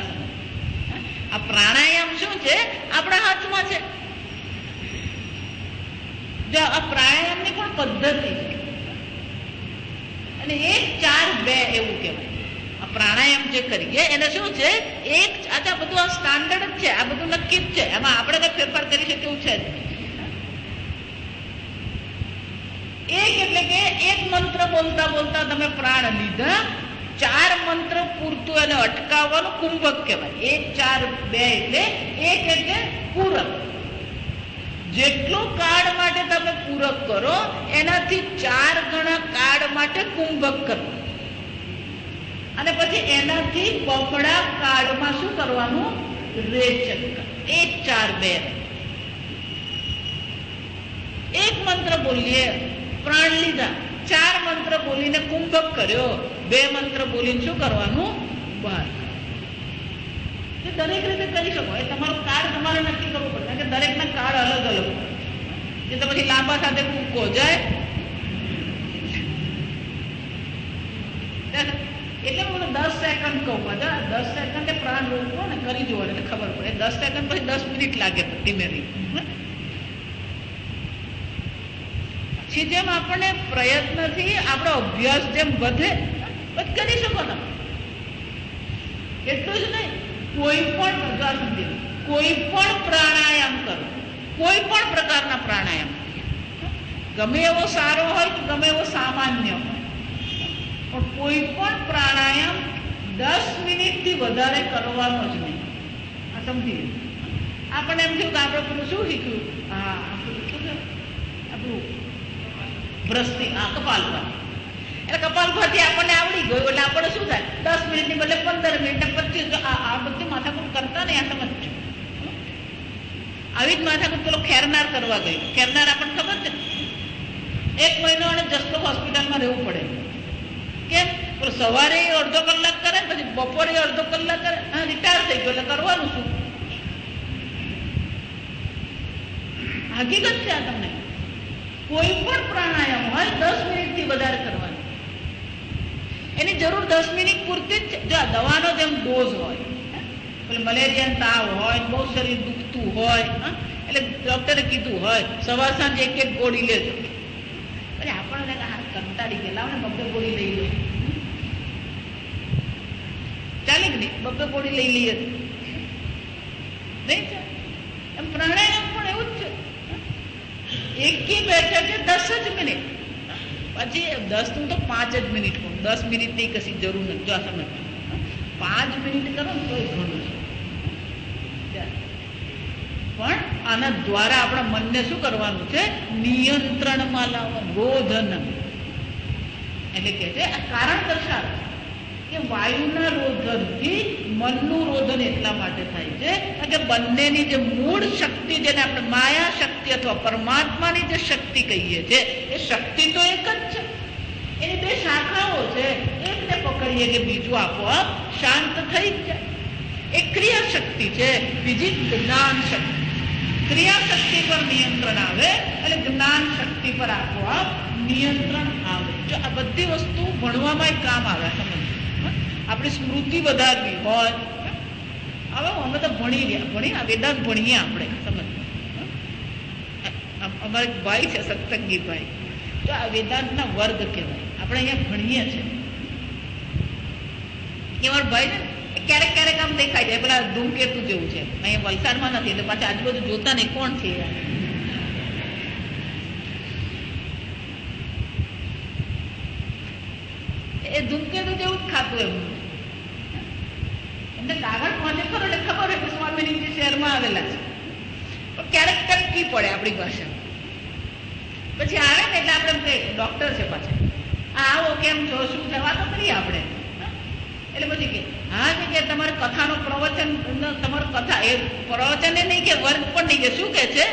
આ પ્રાણાયામ શું છે? આપણા હાથમાં છે. જો આ પ્રાણાયામની પણ પદ્ધતિ છે, અને 1 4 2 એવું કહેવાય. આ પ્રાણાયામ જે કરીએ એને શું છે? એક આ બધું આ સ્ટાન્ડર્ડ જ છે, આ બધું નક્કી જ છે, એમાં આપણે કઈ ફેરફાર કરી શકીએ એવું છે જ. એક એટલે કે એક મંત્ર બોલતા બોલતા તમે પ્રાણ લીધા, 4 મંત્ર પૂરતું એને અટકાવવાનું કુંભક કહેવાય. 1 4 2 એટલે 1 એટલે પૂરક. જેટલો કાળ માટે તમે પૂરક કરો એનાથી 4 ગણા કાળ માટે કુંભક કરો, અને પછી એનાથી બમણા કાળમાં શું કરવાનું? રેચક. 1 4 2. એક મંત્ર બોલીએ, પ્રાણ લીધા, 4 મંત્ર બોલીને કુંભક કર્યો, 2 મંત્ર બોલીને શું કરવાનું? બહાર. દરેક રીતે કરી શકો. એ તમારો કાળ તમારે નક્કી કરવો પડે, કારણ કે દરેકના કાળ અલગ અલગ હોય. જે તો પછી લાંબા સાથે કૂદકો જાય. એટલે હું 10 સેકન્ડ કહું, બધા 10 સેકન્ડે પ્રાણ રોકવો ને કરી જુઓ એટલે ખબર પડે. 10 સેકન્ડ પછી 10 મિનિટ લાગે ધીમે ધીમે. પછી જેમ આપણને પ્રયત્નથી આપણો અભ્યાસ જેમ વધે કરી શકો તમે. એટલું જ નહીં, કોઈ પણ પ્રકાર સુધી કોઈ પણ પ્રાણાયામ કરો, કોઈ પણ પ્રકારના પ્રાણાયામ, ગમે એવો સારો હોય કે ગમે એવો સામાન્ય હોય, પણ કોઈ પણ પ્રાણાયામ 10 મિનિટથી વધારે કરવાનો જ નહીં. આ સમજી આપણને એમ થયું કે આપણે પેલું શું શીખ્યું? આપણું ભ્રષ્ટી, કપાલભાતી. એટલે કપાલભાતી આપણને આવડી ગયું એટલે આપણે શું થાય? 10 મિનિટની બદલે 15 મિનિટ 25. આ બધી માથાકૂટ કરતા ને આ સમજ. આવી જ માથાકૂટ પેલો ખેરનાર કરવા ગયો. ખેરનાર આપણને ખબર છે, 1 મહિનો અને જસ્તો હોસ્પિટલમાં રહેવું પડે. કેમ? પેલો સવારે અડધો કલાક કરે, પછી બપોરે અડધો કલાક કરે. રિટાયર થઈ ગયો એટલે કરવાનું શું? હકીકત છે આ. તમને કોઈ પણ પ્રાણાયામ હોય 10 મિનિટથી વધારે કરવાનું. એની જરૂર 10 મિનિટ પૂરતી જ છે. જો આ દવાનો જેમ ડોઝ હોય, એટલે મલેરિયા તાવ હોય, બહુ શરીર દુખતું હોય, એટલે ડોક્ટરે કીધું હોય સવાર સાંજ 1 ગોળી લેજો. એટલે આપણને કંટાળી ગયેલા ને 2 ગોળી લઈ લો, ચાલે કે નહીં? 2 ગોળી લઈ લઈએ નહીં ચાલે. એમ પ્રાણાયામ પણ એવું જ છે. એકી બેઠકે 10 જ મિનિટ, પછી 10 નું તો 5 જ મિનિટ કહું. 10 મિનિટની કશી જરૂર નથી. જો આ સમજ, 5 મિનિટ કરો ને તો ઘણું છે. પણ આના દ્વારા આપણા મનને શું કરવાનું છે? નિયંત્રણમાં લાવવાનું. રોધન એટલે કે છે આ કારણ દર્શાવે કે વાયુના રોધનથી મનનું રોધન એટલા માટે થાય છે કે બંનેની જે મૂળ શક્તિ, જેને આપણે માયા શક્તિ અથવા પરમાત્માની જે શક્તિ કહીએ છીએ, એ શક્તિ તો એક જ છે. એની 2 શાખાઓ છે. એકને પકડીએ કે બીજું આપોઆપ શાંત થઈ જ જાય. એક ક્રિયા શક્તિ છે, બીજી જ્ઞાન શક્તિ. ક્રિયા શક્તિ પર નિયંત્રણ આવે એટલે જ્ઞાન શક્તિ પર આપોઆપ નિયંત્રણ આવે. જો આ બધી વસ્તુ ભણવામાં કામ આવે. સમજ, આપણી સ્મૃતિ વધારવી હોય, હવે અમે તો ભણી વેદાંત ભણીએ આપણે. સમજ, અમારે ભાઈ છે સત્સંગી ભાઈ, તો આ વેદાંતના વર્ગ કહેવાય. આપણે અહીંયા ભણીએ છીએ. એ મારા ભાઈ ને ક્યારેક ક્યારેક આમ દેખાય જાય, પેલા ધૂમકેતુ જેવું છે. અહીંયા વલસાડમાં નથી એટલે પાછા આજુબાજુ જોતા નહીં કોણ છે. એ ધૂમકેતુ જેવું જ ખાતું એમ. એમને કાગળ પહોંચે ખરો એટલે ખબર હોય કે સ્વામિની શહેરમાં આવેલા છે, પણ ક્યારેક ટપકી પડે આપણી પાસે. પછી આવે ને એટલે આપણે કહીએ ડોક્ટર છે પાછા, આવો કેમ છો, શું છે, વાતો કરીએ આપણે. એટલે પછી કે હા કે તમારે કથાનો પ્રવચન, તમારું કથા એ પ્રવચન એ નહીં કે વર્ગ પણ નહીં, કે શું કે છે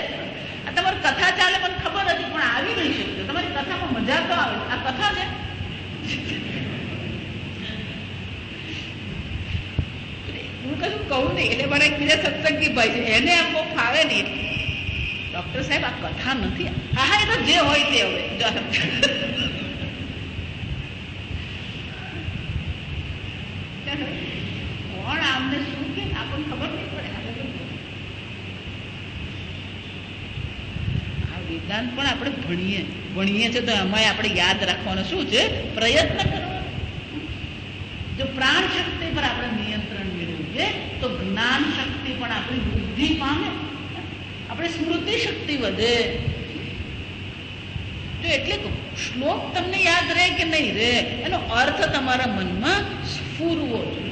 આ તમારી કથા ચાલે મને ખબર હતી પણ આવી નહીં શકતો. તમારી કથામાં મજા તો આવે, આ કથા છે. હું કશું કહું નહીં. એટલે મારા એક બીજા સત્સંગી ભાઈ છે, એને આમ બહુ ફાવે નહીં. ડોક્ટર સાહેબ આ કથા નથી. હા એ તો જે હોય તે. હવે કોણ આમને શું કે આપણને ખબર નહીં પડે. આ વેદાંત પણ આપણે ભણીએ છીએ તો એમાં આપણે યાદ રાખવાનું શું છે? પ્રયત્ન કરવાનો. જો પ્રાણ શક્તિ પર આપણે નિયંત્રણ મેળવીએ તો જ્ઞાન શક્તિ પણ આપણી વૃદ્ધિ પામે, આપણી સ્મૃતિ શક્તિ વધે. તો એટલે શ્લોક તમને યાદ રહે કે નહીં રહે એનો અર્થ તમારા મનમાં સ્ફુરવો જોઈએ.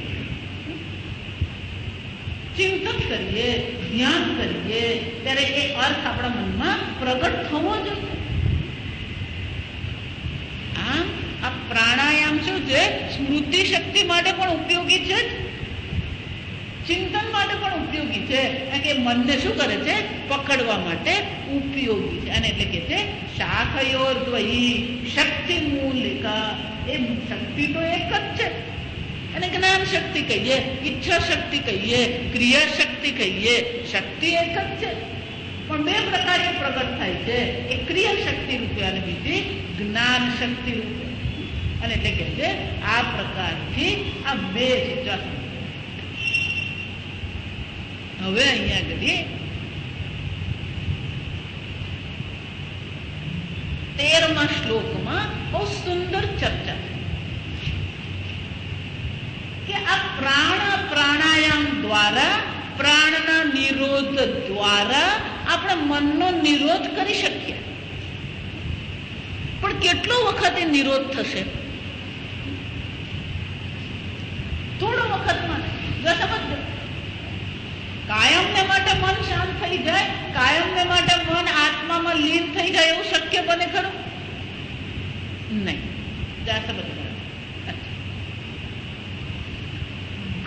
ચિંતન કરીએ, ધ્યાન કરીએ ત્યારે એ અર્થ આપણા મનમાં પ્રગટ થવો જોઈએ. આમ આ પ્રાણાયામ શું છે? સ્મૃતિ શક્તિ માટે પણ ઉપયોગી છે, ચિંતન માટે પણ ઉપયોગી છે. કારણ કે મનને શું કરે છે? પકડવા માટે ઉપયોગી છે. અને એટલે કે છે શાખયોર દ્વયી શક્તિ મૂલિકા. એ શક્તિ તો એક જ છે. અને જ્ઞાન શક્તિ કહીએ, ઈચ્છા શક્તિ કહીએ, ક્રિયા શક્તિ કહીએ, શક્તિ એક જ છે. પણ બે પ્રકારે પ્રગટ થાય છે. એક ક્રિયા શક્તિ રૂપે અને બીજી જ્ઞાન શક્તિ રૂપે. અને એટલે કે છે આ પ્રકારથી આ બે છે. હવે અહીંયા આગળ 13મા શ્લોકમાં બહુ સુંદર ચર્ચા કે આ પ્રાણાયામ દ્વારા, પ્રાણના નિરોધ દ્વારા આપણે મનનો નિરોધ કરી શકીએ. પણ કેટલો વખત એ નિરોધ થશે? થોડો વખતમાં. સમજો, કાયમને માટે મન શાંત થઈ જાય, કાયમને માટે મન આત્મામાં લીન થઈ જાય એવું શક્ય બને ખરું? નહીં.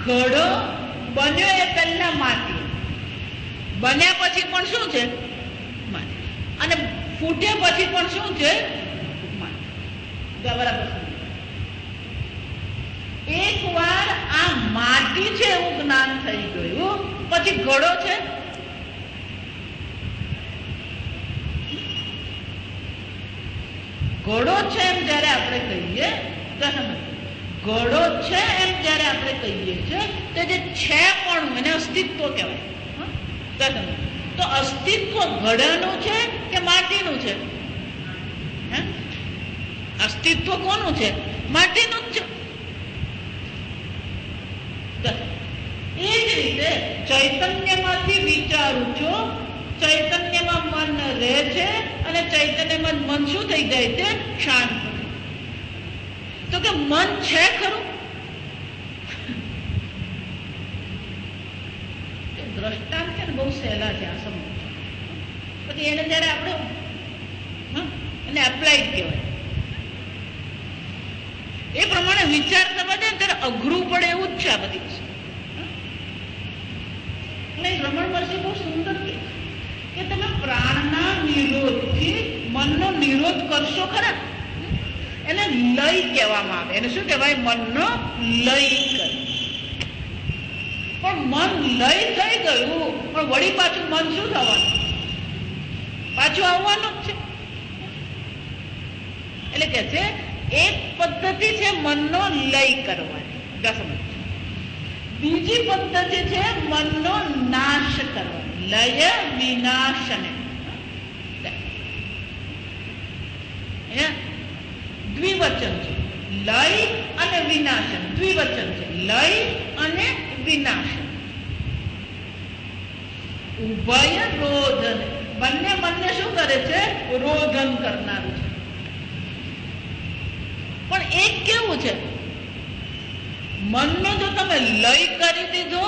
ઘડો બન્યો એ પહેલા માટી, બન્યા પછી પણ શું છે? માટી. અને ફૂટ્યા પછી પણ શું છે? માટી. બરાબર. એક વાર આ માટી છે એવું જ્ઞાન થઈ ગયું પછી ઘડો છે. ઘડો છે એમ જયારે આપણે કહીએ, ઘડો છે એમ જયારે આપણે કહીએ છીએ તો જે છે પણ એને અસ્તિત્વ કહેવાય. તો અસ્તિત્વ ઘડાનું છે કે માટીનું છે? અસ્તિત્વ કોનું છે? માટીનું જ છે. એ જ રીતે ચૈતન્યમાંથી વિચારું છું, ચૈતન્યમાં મન રહે છે અને ચૈતન્યમાં મન શું થઈ જાય છે? શાંત. તો કે મન છે ખરું? દ્રષ્ટાંત છે ને બહુ સહેલા છે આ સમજ. પછી એને જયારે આપણે એને એપ્લાઇડ કહેવાય. એ પ્રમાણે વિચાર કરવા જાય ત્યારે અઘરું પડે એવું જ છે આ બધી વસ્તુ. રમણ મહર્ષિ બહુ સુંદર કે તમે પ્રાણના નિરોધથી મનનો નિરોધ કરશો ખરા. એને લય કહેવામાં આવે. એને શું કહેવાય? મનનો લય કરે. પણ મન લય થઈ ગયું પણ વળી પાછું મન શું થવાનું? પાછું આવવાનું જ છે. એટલે કે છે એક પદ્ધતિ છે મનનો લય કરવાની, બીજી પદ્ધતિ છે મનનો નાશ કરવાનો, લય વિનાશને. દ્વિવચન છે, લય અને વિનાશન. દ્વિવચન છે, લય અને વિનાશન. ઉભય રોધન, બંને મનને શું કરે છે? રોધન કરનારું છે. પણ એક કેવું છે? મનનો જો તમે લય કરી દીધો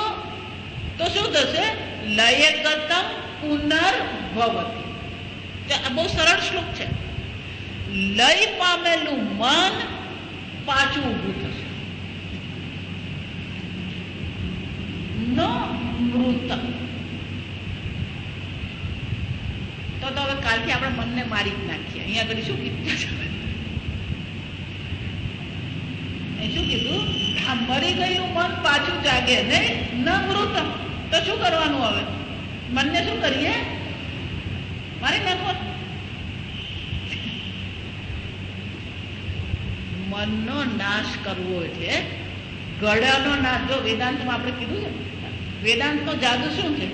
તો શું થશે? લય ગતમ પુનર્ભવતી. આ બહુ સરળ શ્લોક છે. લય પામેલું મન પાછું ઊભું થશે. ન મૃતમ. તો હવે કાલથી આપણે મનને મારી જ નાખીએ. અહીંયા આગળ શું કીધું? શું કીધું? આ મરી ગયેલું મન પાછું જાગે નહીં, ન મૃતમ. તો શું કરવાનું હવે? મનને શું કરીએ? મારી નાખો. મનનો નાશ કરવો એટલે ગળાનો નાશ. જો વેદાંતમાં આપણે કીધું છે, વેદાંતનો જાદુ શું છે?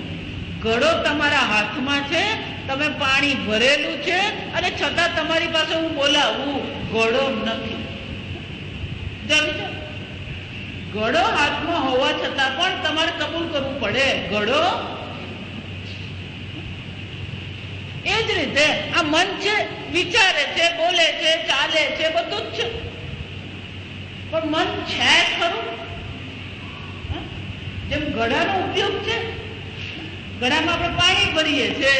ઘડો તમારા હાથમાં છે, તમે પાણી ભરેલું છે અને છતાં તમારી પાસે હું બોલાવું ઘડો નથી. ઘડો હાથમાં હોવા છતાં પણ તમારે કબૂલ કરવું પડે ઘડો. એ જ રીતે આ મન છે, વિચારે છે, બોલે છે, ચાલે છે, બધું જ છે. પણ મન છે ખરું? જેમ ઘડાનો ઉપયોગ છે, ઘડામાં આપણે પાણી ભરીએ છીએ,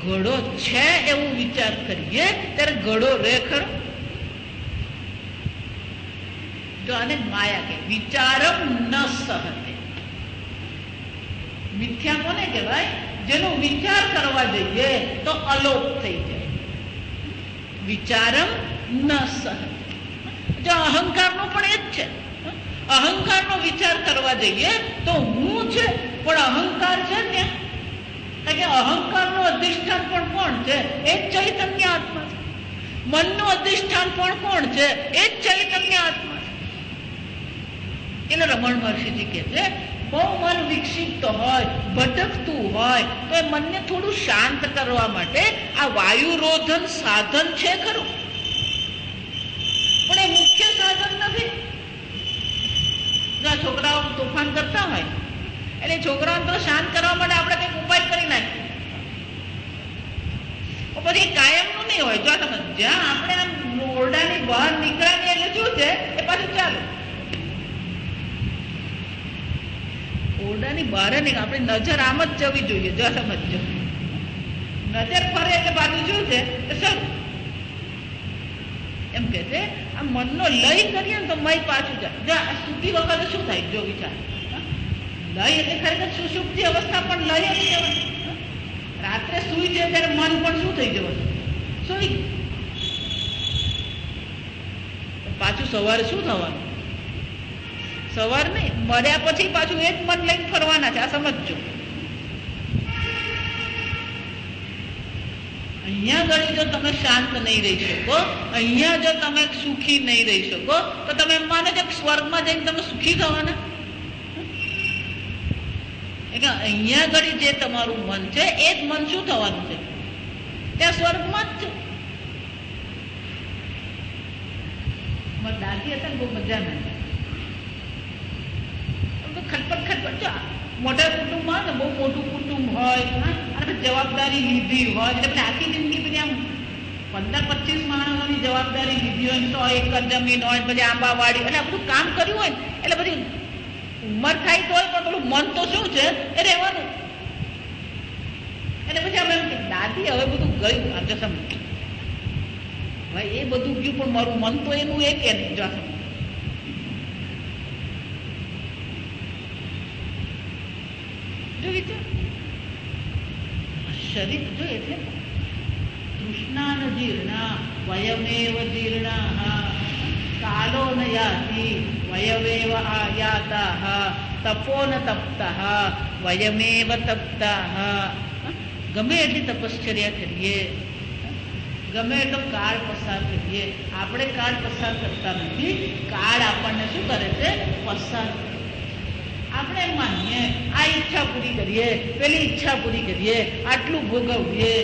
ઘડો છે એવું વિચાર કરીએ ત્યારે ઘડો રે ખરો? જો આને માયા કે વિચારમ ન સહતે. મિથ્યા કોને કહેવાય? જેનો વિચાર કરવા જઈએ તો અલોપ થઈ જાય. વિચારમ ન સહતે. જો અહંકારનો પણ એ જ છે. અહંકારનો વિચાર કરવા જઈએ તો હું છે, પણ અહંકાર છે ત્યાં. કારણ કે અહંકારનું અધિષ્ઠાન પણ કોણ છે? એ જ ચૈતન્ય આત્મા છે. મનનું અધિષ્ઠાન પણ કોણ છે? એ જ ચૈતન્ય આત્મા છે. એટલે રમણ મહર્ષિજી કહે છે, બહુ મન વિક્ષિપ્ત હોય, ભટકતું હોય તો એ મનને થોડું શાંત કરવા માટે આ વાયુરોધન સાધન છે ખરું, પણ એ મુખ્ય સાધન નથી. જો છોકરાઓ તોફાન કરતા હોય એટલે છોકરાઓને તો શાંત કરવા માટે આપણે કંઈક ઉપાય કરી નાખીએ, પછી કાયમનું નહીં હોય. જો તમે જ્યાં આપણે આમ ઓરડાની બહાર નીકળ્યા એટલે શું છે એ પાછું ચાલુ. ઓરડાની બહાર નીકળ આપણી નજર આમ જ જવી જોઈએ. જો સમજો, નજર ફરે એટલે પાછું શું છે એ શરૂ. એમ કે છે આ મનનો લય કરીએ ને તો મય પાછું જાય. જો સુતી વખતે શું થાય? જો વિચાર, લય એટલે ખરેખર સુષુપ્તિ અવસ્થા પણ લય જ કહેવાય. રાત્રે સુઈ જાય ત્યારે મન પણ શું થઈ જવાનું? સુઈ. પાછું સવારે શું થવાનું? સવાર નહીં, મર્યા પછી પાછું એ જ મન લઈને ફરવાના છે. આ સમજજો. અહીંયા ઘડી જો તમે શાંત નહીં રહી શકો, અહીંયા જો તમે સુખી નહીં રહી શકો તો તમે એમ માનો છો કે સ્વર્ગમાં જઈને તમે સુખી થવાના? એટલે અહીંયા ઘડી જે તમારું મન છે એ જ મન શું થવાનું છે? ત્યાં સ્વર્ગમાં જ છે. દાદી હતા ને બહુ મજા નહીં, ખટપટ ખટપટ. મોટા કુટુંબમાં ને બહુ મોટું કુટુંબ હોય અને જવાબદારી લીધી હોય એટલે આખી જિંદગી પછી આમ 15-25 માણસોની જવાબદારી લીધી હોય, 100 એકર જમીન હોય, પછી આંબાવાડી એટલે આ બધું કામ કર્યું હોય એટલે પછી ઉંમર થાય તો હોય પણ પેલું મન તો શું છે એ રહેવાનું. એટલે પછી આપણે એમ કે દાદી હવે બધું ગયું, આપણે સમજ ભાઈ એ બધું ગયું પણ મારું મન તો એનું એક એ નહીં. જો વિચાર શરીર જો એટલે તૃષ્ણા ન જીર્ણા વયમેવ જીર્ણા કાલો ન યાતિ વયમેવ આયાતા તપો ન તપ્તા વયમેવ તપ્તા. ગમે એટલી તપશ્ચર્યા કરીએ, ગમે એટલો કાળ પસાર કરીએ, આપણે કાળ પસાર કરતા નથી. કાળ આપણને શું કરે છે? પસાર. આપણે એમ માનીએ આ ઈચ્છા પૂરી કરીએ, પેલી ઈચ્છા પૂરી કરીએ, આટલું ભોગવીએ,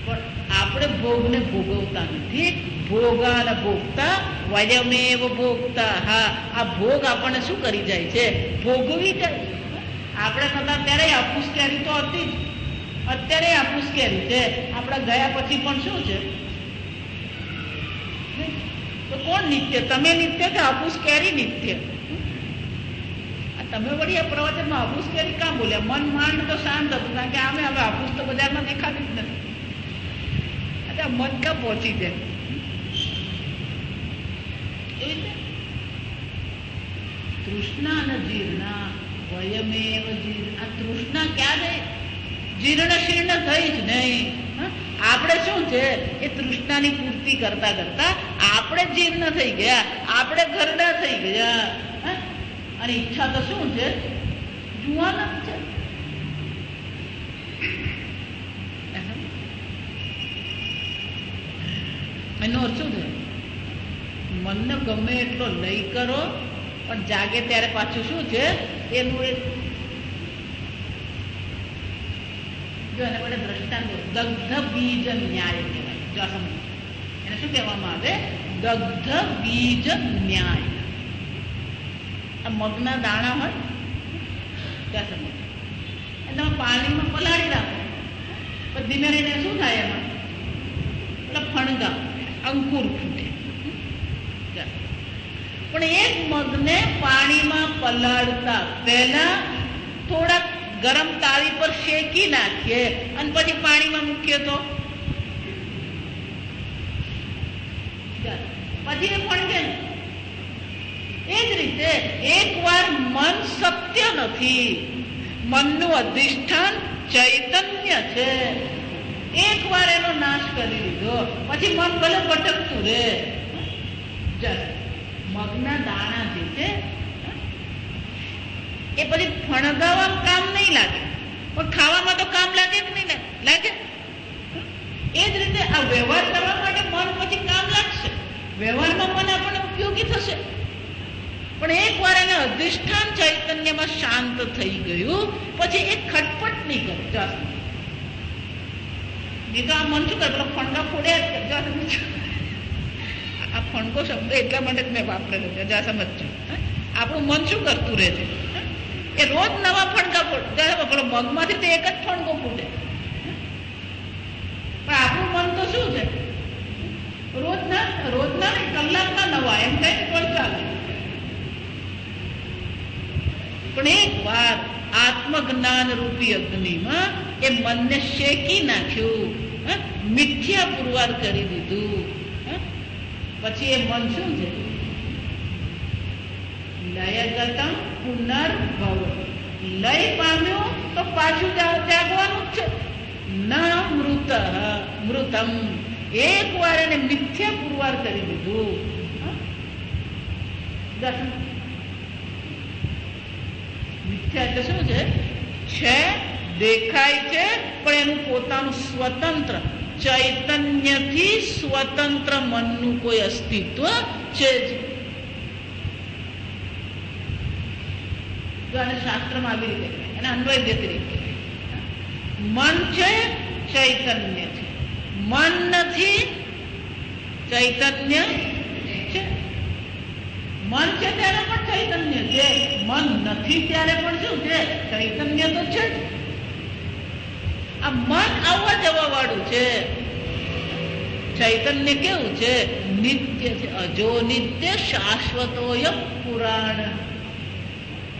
પણ આપણે ભોગને ભોગવતા નથી. ભોગાન ભોગતા વયમેવ ભોગતા. હા, આ ભોગ આપણને શું કરી જાય છે? ભોગવી જાય. આપણે થતા ત્યારે આપૂસ કેરી તો હતી જ, અત્યારે આપૂસ કેરી છે. આપણે ગયા પછી પણ શું છે? તો કોણ નિત્ય? તમે નિત્ય કે આપૂસ કેરી નિત્ય? તમે વળી આ પ્રવચનમાં હાફૂસ કેરી કાં બોલ્યા? મન માંડ તો શાંત હતું, કારણ કે આમે હવે હાફૂસ તો બજારમાં દેખાતી જ નથી. અચ્છા, મન ક્યાં પહોંચી જાય? એવી રીતે તૃષ્ણા ન જીર્ણા વયમેવ જીર્ણ. આ તૃષ્ણા ક્યાં જાય? જીર્ણ શીર્ણ થઈ જ નહીં. આપણે શું છે એ તૃષ્ણાની પૂર્તિ કરતા કરતા આપણે જીર્ણ થઈ ગયા, આપણે ઘરડા થઈ ગયા. અને ઈચ્છા તો શું છે? જુવાન જ છે. એનો અર્થ શું છે? મનને ગમે એટલો લય કરો પણ જાગે ત્યારે પાછું શું છે એનું એક જો એને માટે દ્રષ્ટાંત દગ્ધ બીજ ન્યાય કહેવાય. જો આ સમજ એને શું કહેવામાં આવે? દગ્ધ બીજ ન્યાય. આ મગના દાણા હોય તમે પાણીમાં પલાળી રાખો, પણ ધીમે રહીને શું થાય એમાં? એટલે ફણગા, અંકુર ફૂટે. પણ એક મગને પાણીમાં પલાળતા પહેલા થોડાક ગરમ તાળી પર શેકી નાખીએ અને પછી પાણીમાં મૂકીએ તો પછી એ ફણગે. એ જ રીતે એકવાર મન સત્ય નથી, મનનું અધિષ્ઠાન ચૈતન્ય છે. એકવાર એનો નાશ કરી દીધો પછી મન ભલે ભટકતું રહે. મગના દાણા જે છે એ પછી ફણગાવવામાં કામ નહીં લાગે, પણ ખાવામાં તો કામ લાગે કે નહીં લાગે? એ જ રીતે આ વ્યવહાર કરવા માટે મન પછી કામ લાગશે, વ્યવહારમાં મન આપણને ઉપયોગી થશે. પણ એકવાર એને અધિષ્ઠાન ચૈતન્યમાં શાંત થઈ ગયું પછી એ ખટપટ નહીં કરે. નહીં તો આ મન શું કરે? પેલો ફણગા ફોડ્યા જ. આ ફણગો શબ્દ એટલા માટે જ મેં વાપરેલો છે, જા સમજજો. આપણું મન શું કરતું રહે છે? એ રોજ નવા ફણગા ફોડે. પેલો મગમાંથી તો એક જ ફણગો ફૂટે, પણ આપણું મન તો શું છે? રોજના કલાકના નવા, એમ કઈ પણ ચાલે. પણ એક વાર આત્મજ્ઞાન રૂપી અગ્નિમાં એ મનને શેકી નાખ્યું, મિથ્યા પુરવાર કરી દીધું, પછી એ મન શું છે? લયગતમ પુનર્ભવ. લય પામ્યું તો પાછું જાગવાનું જ છે. ના મૃતમ. એક વાર એને મિથ્યા પુરવાર કરી દીધું. મિથ્યા એટલે શું છે? દેખાય છે પણ એનું પોતાનું સ્વતંત્ર ચૈતન્યથી સ્વતંત્ર મનનું કોઈ અસ્તિત્વ છે જ. અને શાસ્ત્રમાં આવી રીતે એને અન્વય વ્યતિરેક મન છે, ચૈતન્ય છે. મન નથી, ચૈતન્ય છે. મન છે ત્યારે પણ ચૈતન્ય છે, મન નથી ત્યારે પણ શું છે? ચૈતન્ય તો છે. આ મન આવવા જવા વાળું છે. ચૈતન્ય કેવું છે? નિત્ય છે. અજો નિત્ય શાશ્વતોય પુરાણ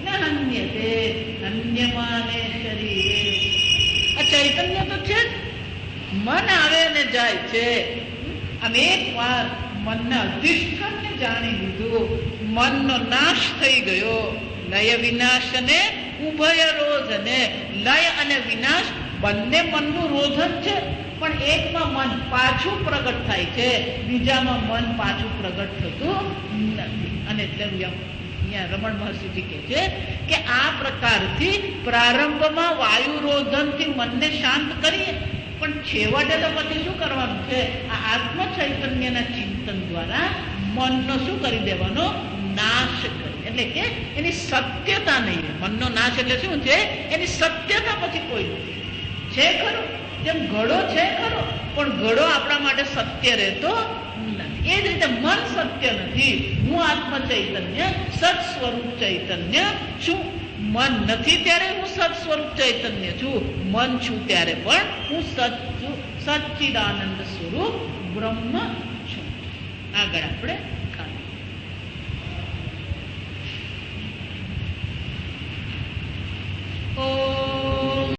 હન્યતે હન્યમાને શરીરે. આ ચૈતન્ય તો છે જ. મન આવે અને જાય છે. આમ એક વાર મનના અધિષ્ઠાનને જાણી લીધું, મનનો નાશ થઈ ગયો. લય વિનાશ અને ઉભય રોધને. લય અને વિનાશ બંને મનનું રોધન છે, પણ એકમાં મન પાછું પ્રગટ થાય છે, બીજામાં મન પાછું પ્રગટ થતું નથી. અને એટલે અહીંયા રમણ મહર્ષિજી કહે છે કે આ પ્રકારથી પ્રારંભમાં વાયુરોધનથી મનને શાંત કરીએ, પણ છેવટે તો પછી શું કરવાનું છે? આ આત્મ ચૈતન્યના ચિંતન દ્વારા મનનો શું કરી દેવાનો? નાશ કરી. એટલે કે એની સત્યતા નહીં. મનનો નાશ એટલે શું છે? એની સત્યતા પછી કોઈ નથી. છે ખરો, જેમ ઘડો છે ખરો, પણ ઘડો આપણા માટે સત્ય રહેતો નથી. એ જ રીતે મન સત્ય નથી. હું આત્મ ચૈતન્ય, સત સ્વરૂપ ચૈતન્ય છું. મન નથી ત્યારે હું સત સ્વરૂપ ચૈતન્ય છું. મન છું ત્યારે પણ હું સત છું, સચ્ચિદાનંદ સ્વરૂપ બ્રહ્મ છું. આગળ આપણે